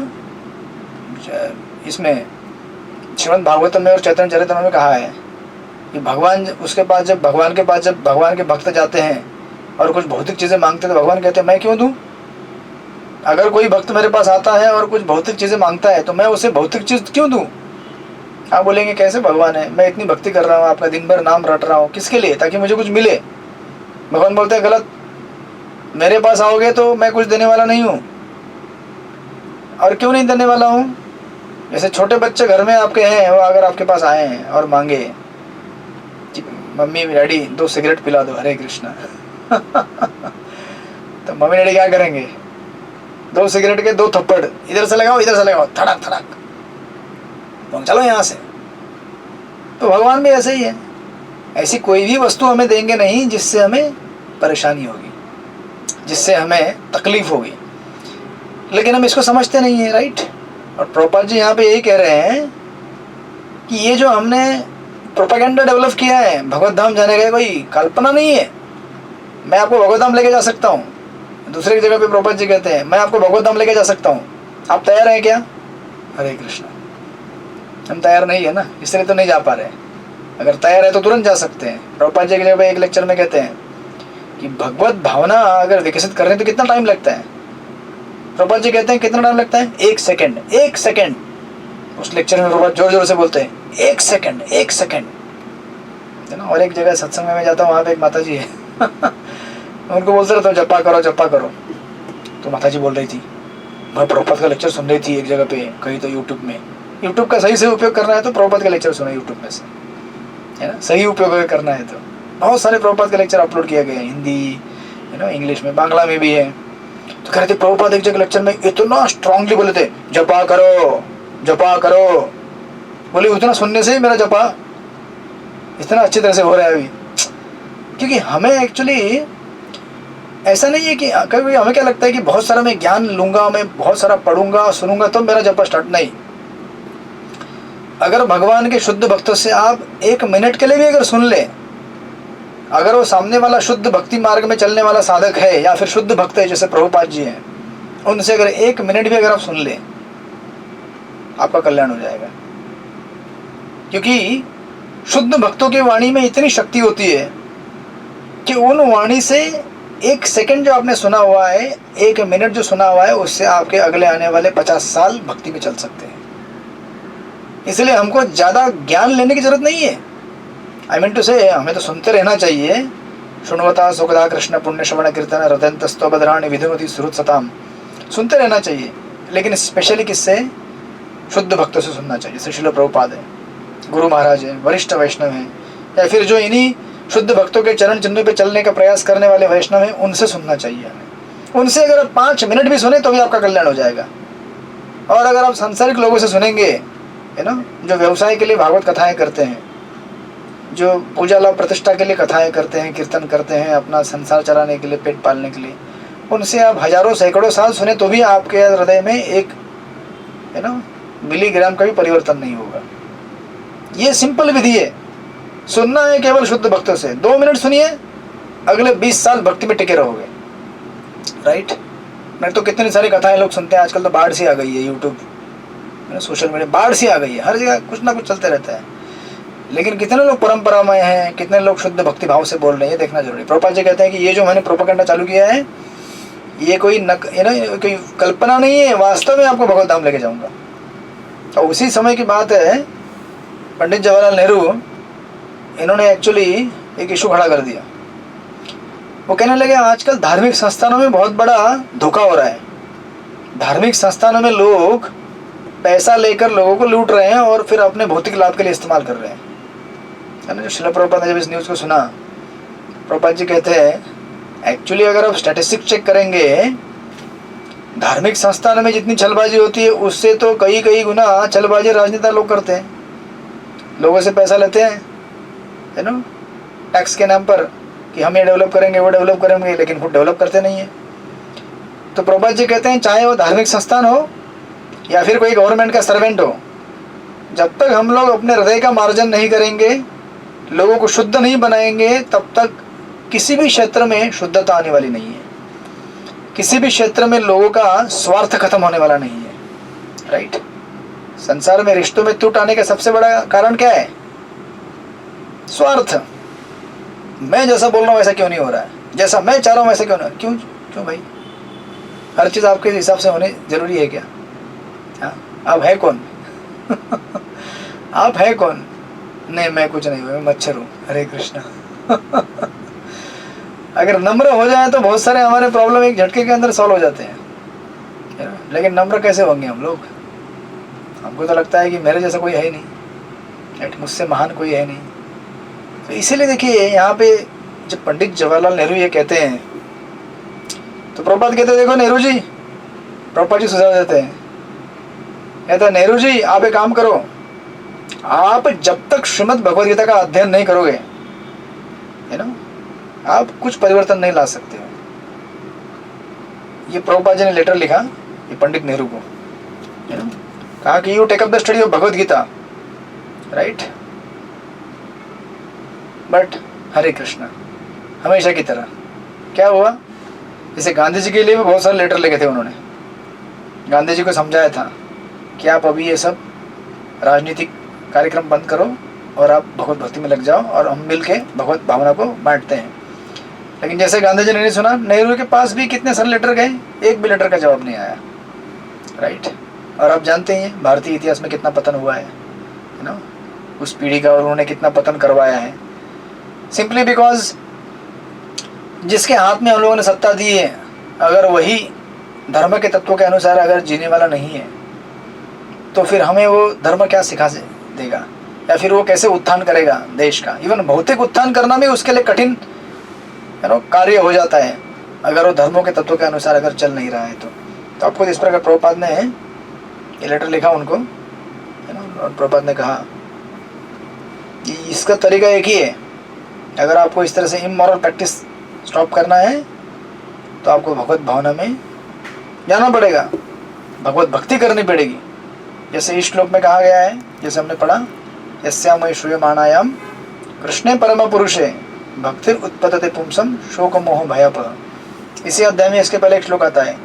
[SPEAKER 1] इसमें श्रीमद् भागवतम में और चैतन्य चरितम में कहा है कि भगवान उसके पास जब भगवान के भक्त जाते हैं और कुछ भौतिक चीज़ें मांगते हैं तो भगवान कहते हैं मैं क्यों दूं? अगर कोई भक्त मेरे पास आता है और कुछ भौतिक चीज़ें मांगता है तो मैं उसे भौतिक चीज़ क्यों दूं? आप बोलेंगे कैसे भगवान है, मैं इतनी भक्ति कर रहा हूँ, आपका दिन भर नाम रट रहा हूँ, किसके लिए? ताकि मुझे कुछ मिले। भगवान बोलते हैं गलत, मेरे पास आओगे तो मैं कुछ देने वाला नहीं हूँ। और क्यों नहीं देने वाला हूँ? जैसे छोटे बच्चे घर में आपके हैं, वो अगर आपके पास आए हैं और मांगे मम्मी डैडी 2 सिगरेट पिला दो, हरे कृष्णा। तो मम्मी डैडी क्या करेंगे? 2 सिगरेट के 2 थप्पड़, इधर से लगाओ धड़क धड़क, तो चलो यहाँ से। तो भगवान भी ऐसे ही है, ऐसी कोई भी वस्तु हमें देंगे नहीं जिससे हमें परेशानी होगी, जिससे हमें तकलीफ होगी, लेकिन हम इसको समझते नहीं है, राइट। और प्रभुपाद जी यहाँ पे यही कह रहे हैं कि ये जो हमने प्रोपेगेंडा डेवलप किया है भगवत धाम जाने का, कोई कल्पना नहीं है। मैं आपको भगवत धाम लेके जा सकता हूँ। दूसरे जगह पे प्रभुपाद जी कहते हैं मैं आपको भगवत धाम लेके जा सकता हूँ, आप तैयार हैं क्या? हरे कृष्णा। हम तैयार नहीं है ना, इसलिए तो नहीं जा पा रहे। अगर तैयार है तो तुरंत जा सकते हैं। प्रभुपाद जी के जगह एक लेक्चर में कहते हैं कि भगवत भावना अगर विकसित करने तो कितना टाइम लगता है? प्रभुपाद जी कहते हैं कितना टाइम लगता है? 1 सेकंड, 1 सेकंड। उस लेक्चर में प्रभुपाद जोर जोर से बोलते हैं 1 सेकंड, 1 सेकंड, है ना। और एक जगह सत्संग में मैं जाता हूँ, वहाँ पे एक माता जी है। उनको बोलते रहता हूँ जपा करो जपा करो। तो माता जी बोल रही थी, मैं प्रभुपाद का लेक्चर सुन रही थी एक जगह पे, कहीं तो यूट्यूब में। यूट्यूब का सही से उपयोग करना है तो प्रभुपाद का लेक्चर सुना यूट्यूब में से, है ना। सही उपयोग करना है तो बहुत सारे प्रभुपाद के लेक्चर अपलोड किए गए हैं, हिंदी, है ना, इंग्लिश में, बांग्ला में भी है। तो कह रहे थे प्रभुपाद एक जगह लेक्चर में इतना स्ट्रांगली बोले थे जपा करो जपा करो। बोले उतना सुनने से ही मेरा जपा इतना अच्छी तरह से हो रहा है अभी। क्योंकि हमें एक्चुअली ऐसा नहीं है कि कभी हमें क्या लगता है कि बहुत सारा मैं ज्ञान लूंगा, मैं बहुत सारा पढ़ूंगा सुनूंगा तो मेरा जपा स्टार्ट, नहीं। अगर भगवान के शुद्ध भक्तों से आप 1 मिनट के लिए भी अगर सुन ले अगर वो सामने वाला शुद्ध भक्ति मार्ग में चलने वाला साधक है या फिर शुद्ध भक्त है जैसे प्रभुपाद जी हैं, उनसे अगर 1 मिनट भी अगर आप सुन लें, आपका कल्याण हो जाएगा। क्योंकि शुद्ध भक्तों की वाणी में इतनी शक्ति होती है कि उन वाणी से 1 सेकंड जो आपने सुना हुआ है, 1 मिनट जो सुना हुआ है, उससे आपके अगले आने वाले 50 साल भक्ति में चल सकते हैं। इसलिए हमको ज़्यादा ज्ञान लेने की जरूरत नहीं है। आई मीन टू से हमें तो सुनते रहना चाहिए। शुण्वता सुखदा कृष्ण पुण्य श्रवण कीर्तन हृदयन्तस्तो बदराणि विधिमति सुहृत्सताम, सुनते रहना चाहिए। लेकिन स्पेशली किससे? शुद्ध भक्तों से सुनना चाहिए। जैसे श्रील प्रभुपाद है, गुरु महाराज है, वरिष्ठ वैष्णव हैं, या फिर जो इन्हीं शुद्ध भक्तों के चरण चिन्ह पे चलने का प्रयास करने वाले वैष्णव हैं, उनसे सुनना चाहिए हमें। उनसे अगर आप 5 मिनट भी सुने तो भी आपका कल्याण हो जाएगा। और अगर आप सांसारिक लोगों से सुनेंगे, है ना, जो व्यवसाय के लिए भागवत कथाएं करते हैं, जो पूजा लाभ प्रतिष्ठा के लिए कथाएं करते हैं, कीर्तन करते हैं, अपना संसार चलाने के लिए, पेट पालने के लिए, उनसे आप हजारों सैकड़ों साल सुने तो भी आपके हृदय में एक, है ना, मिलीग्राम का भी परिवर्तन नहीं होगा। ये सिंपल विधि है। सुनना है केवल शुद्ध भक्तों से। 2 मिनट सुनिए, अगले 20 साल भक्ति में टिके रहोगे। राइट। मैं तो कितनी सारी कथाएं लोग सुनते हैं। आजकल तो बाढ़ सी आ गई है, यूट्यूब, सोशल मीडिया बाढ़ सी आ गई है, हर जगह कुछ ना कुछ चलते रहता है। लेकिन कितने लोग परंपरामय हैं, कितने लोग शुद्ध भक्ति भाव से बोल रहे हैं, ये देखना जरूरी है। प्रभुपाद जी कहते हैं कि ये जो मैंने प्रोपेगेंडा चालू किया है, ये कोई कोई कल्पना नहीं है, वास्तव में आपको भगवत धाम लेके जाऊंगा। और उसी समय की बात है, पंडित जवाहरलाल नेहरू, इन्होंने एक्चुअली एक इशू खड़ा कर दिया। वो कहने लगे आजकल धार्मिक संस्थानों में बहुत बड़ा धोखा हो रहा है। धार्मिक संस्थानों में लोग पैसा लेकर लोगों को लूट रहे हैं और फिर अपने भौतिक लाभ के लिए इस्तेमाल कर रहे हैं, है ना। जो श्रील प्रभुपाद ने जब इस न्यूज़ को सुना, प्रभुपाद जी कहते हैं एक्चुअली अगर आप स्टैटिस्टिक्स चेक करेंगे, धार्मिक संस्थानों में जितनी छलबाजी होती है उससे तो कई गुना छलबाजी राजनेता लोग करते हैं। लोगों से पैसा लेते हैं, है ना, टैक्स के नाम पर कि हम ये डेवलप करेंगे, वो डेवलप करेंगे, लेकिन खुद डेवलप करते नहीं है। तो प्रभुपाद जी कहते हैं चाहे वो धार्मिक संस्थान हो या फिर कोई गवर्नमेंट का सर्वेंट हो, जब तक हम लोग अपने हृदय का मार्जन नहीं करेंगे, लोगों को शुद्ध नहीं बनाएंगे, तब तक किसी भी क्षेत्र में शुद्धता आने वाली नहीं है। किसी भी क्षेत्र में लोगों का स्वार्थ खत्म होने वाला नहीं है। राइट। संसार में रिश्तों में टूट आने का सबसे बड़ा कारण क्या है? स्वार्थ। मैं जैसा बोल रहा हूँ वैसा क्यों नहीं हो रहा है, जैसा मैं चाह रहा हूँ वैसा क्यों नहीं, क्यों क्यों भाई? हर चीज़ आपके हिसाब से होने जरूरी है क्या? हाँ, आप है कौन? आप है कौन? नहीं, मैं कुछ नहीं हूँ, मैं मच्छर हूँ। हरे कृष्णा। अगर नम्र हो जाए तो बहुत सारे हमारे प्रॉब्लम एक झटके के अंदर सॉल्व हो जाते हैं, लेकिन नम्र कैसे होंगे हम लोग? हमको तो लगता है कि मेरे जैसा कोई है ही नहीं, मुझसे महान कोई है नहीं। तो इसीलिए देखिए यहाँ पे जब पंडित जवाहरलाल नेहरू ये कहते हैं, तो प्रभुपाद कहते हैं देखो नेहरू जी, प्रभुपाद जी सुझाव देते हैं, कहते हैं नेहरू जी आप एक काम करो, आप जब तक श्रीमद् भगवद गीता का अध्ययन नहीं करोगे, है ना, आप कुछ परिवर्तन नहीं ला सकते हो। ये प्रभुपाद जी ने लेटर लिखा ये पंडित नेहरू को, है ना, कहा कि you take up the study of Bhagavad Gita, right. But Hare Krishna, हमेशा की तरह क्या हुआ, जैसे गांधी जी के लिए भी बहुत सारे लेटर लिखे थे उन्होंने। गांधी जी को समझाया था कि आप अभी ये सब राजनीतिक कार्यक्रम बंद करो और आप भगवत भक्ति में लग जाओ और हम मिल के भगवत भावना को बांटते हैं। लेकिन जैसे गांधी जी ने नहीं सुना, नेहरू के पास भी कितने सारे लेटर गए, एक भी लेटर का जवाब नहीं आया। राइट। और आप जानते हैं भारतीय इतिहास में कितना पतन हुआ है ना, उस पीढ़ी का, और उन्होंने कितना पतन करवाया है, सिंपली बिकॉज जिसके हाथ में हम लोगों ने सत्ता दी है, अगर वही धर्म के तत्वों के अनुसार अगर जीने वाला नहीं है, तो फिर हमें वो धर्म क्या सिखा देगा, या फिर वो कैसे उत्थान करेगा देश का। इवन भौतिक उत्थान करना भी उसके लिए कठिन कार्य हो जाता है, अगर वो धर्मों के तत्वों के अनुसार अगर चल नहीं रहा है तो आपको इस प्रकार प्रभुपाद ने ये लेटर लिखा उनको, है ना, और प्रभुपाद ने कहा कि इसका तरीका एक ही है, अगर आपको इस तरह से इमोरल प्रैक्टिस स्टॉप करना है तो आपको भगवत भावना में जाना पड़ेगा, भगवत भक्ति करनी पड़ेगी। जैसे इस श्लोक में कहा गया है, जैसे हमने पढ़ा, यस्यामय श्रूयमाणायाम कृष्णे परम पुरुषे भक्ति उत्पतते पुंसम शोक मोह भयापह। इसी अध्याय में इसके पहले एक श्लोक आता है,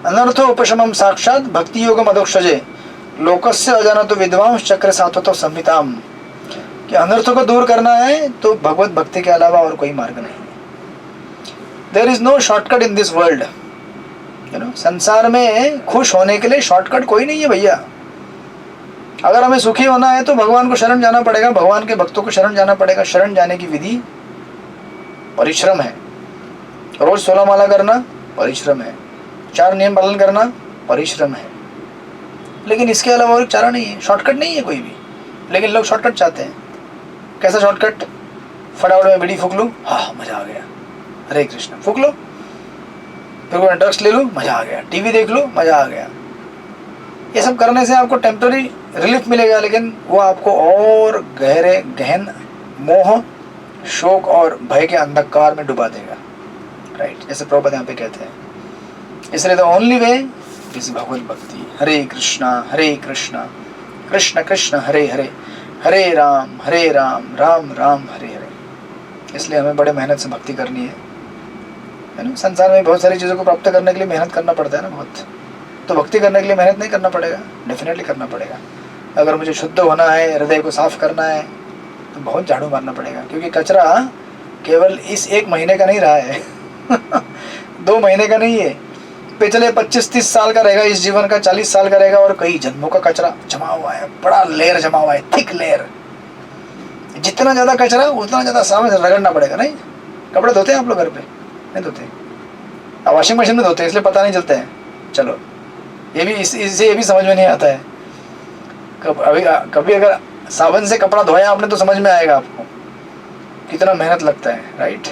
[SPEAKER 1] अनर्थो उपशमम साक्षात भक्ति योगम अधोक्षजे लोकस्य अजानतो विद्वांस चक्र सात्वतो संहिताम। कि अनर्थों को दूर करना है तो भगवत भक्ति के अलावा और कोई मार्ग नहीं है। There is no shortcut in this world. संसार में खुश होने के लिए शॉर्टकट कोई नहीं है भैया। अगर हमें सुखी होना है तो भगवान को शरण जाना पड़ेगा, भगवान के भक्तों को शरण जाना पड़ेगा। शरण जाने की विधि परिश्रम है। रोज 16 माला करना परिश्रम है, 4 नियम पालन करना परिश्रम है, लेकिन इसके अलावा और चारा नहीं है। शॉर्टकट नहीं है कोई भी, लेकिन लोग शॉर्टकट चाहते हैं। कैसा शॉर्टकट? फटाफट में बीड़ी फूक लूँ, हाँ मजा आ गया, हरे कृष्ण, फूक लो, फिर कोई ड्रग्स ले लो, मजा आ गया, टीवी देख लो, मजा आ गया। ये सब करने से आपको टेम्पररी रिलीफ मिलेगा, लेकिन वो आपको और गहन मोह, शोक और भय के अंधकार में डुबा देगा। राइट, जैसे प्रभुपाद यहाँ पे कहते हैं। इसलिए द ओनली वे इज भगवत भक्ति। हरे कृष्णा कृष्ण कृष्ण हरे हरे, हरे राम राम राम हरे हरे। इसलिए हमें बड़े मेहनत से भक्ति करनी है ना। संसार में बहुत सारी चीज़ों को प्राप्त करने के लिए मेहनत करना पड़ता है ना बहुत। तो भक्ति करने के लिए मेहनत नहीं करना पड़ेगा? डेफिनेटली करना पड़ेगा। अगर मुझे शुद्ध होना है, हृदय को साफ करना है, तो बहुत झाड़ू मारना पड़ेगा, क्योंकि कचरा केवल इस 1 महीने का नहीं रहा है 2 महीने का नहीं है, पिछले 25-30 साल का रहेगा, इस जीवन का 40 साल का रहेगा, और कई जन्मों का कचरा जमा हुआ है, बड़ा लेयर जमा हुआ है, थिक लेयर। जितना ज़्यादा कचरा उतना ज़्यादा सामने से रगड़ना पड़ेगा। नहीं, कपड़े धोते हैं आप लोग घर पे? नहीं धोते। अब वॉशिंग मशीन में धोते हैं, इसलिए पता नहीं चलता है। चलो, ये भी इससे ये भी समझ में नहीं आता है। कभी अगर साबुन से कपड़ा धोया आपने तो समझ में आएगा आपको कितना मेहनत लगता है। राइट,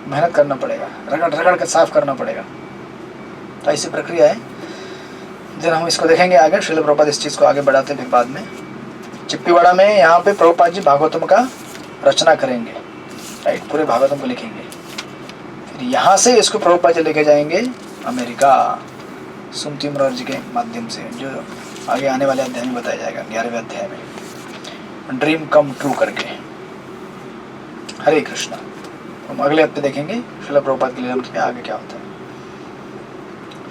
[SPEAKER 1] मेहनत करना पड़ेगा, रगड़ कर साफ करना पड़ेगा। तो ऐसी प्रक्रिया है। जब हम इसको देखेंगे आगे, श्रील प्रभुपाद इस चीज़ को आगे बढ़ाते हैं फिर बाद में। चिप्पीवाड़ा में यहाँ पे प्रभुपाद जी भागवतम का रचना करेंगे। राइट, पूरे भागवतम को लिखेंगे। फिर यहाँ से इसको प्रभुपाद जी लेके जाएंगे अमेरिका, सुमति मुरारजी के माध्यम से, जो आगे आने वाले अध्याय में बताया जाएगा, 11वें अध्याय में, ड्रीम कम ट्रू करके। हरे कृष्णा। हम अगले हफ्ते देखेंगे श्रील प्रभुपाद के लिए आगे क्या होता है।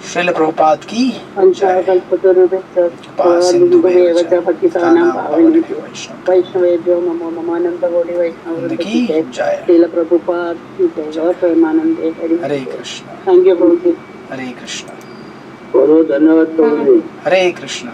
[SPEAKER 1] श्रील प्रभुपाद की हरे कृष्ण।
[SPEAKER 2] हरे कृष्ण।
[SPEAKER 1] हरे कृष्ण।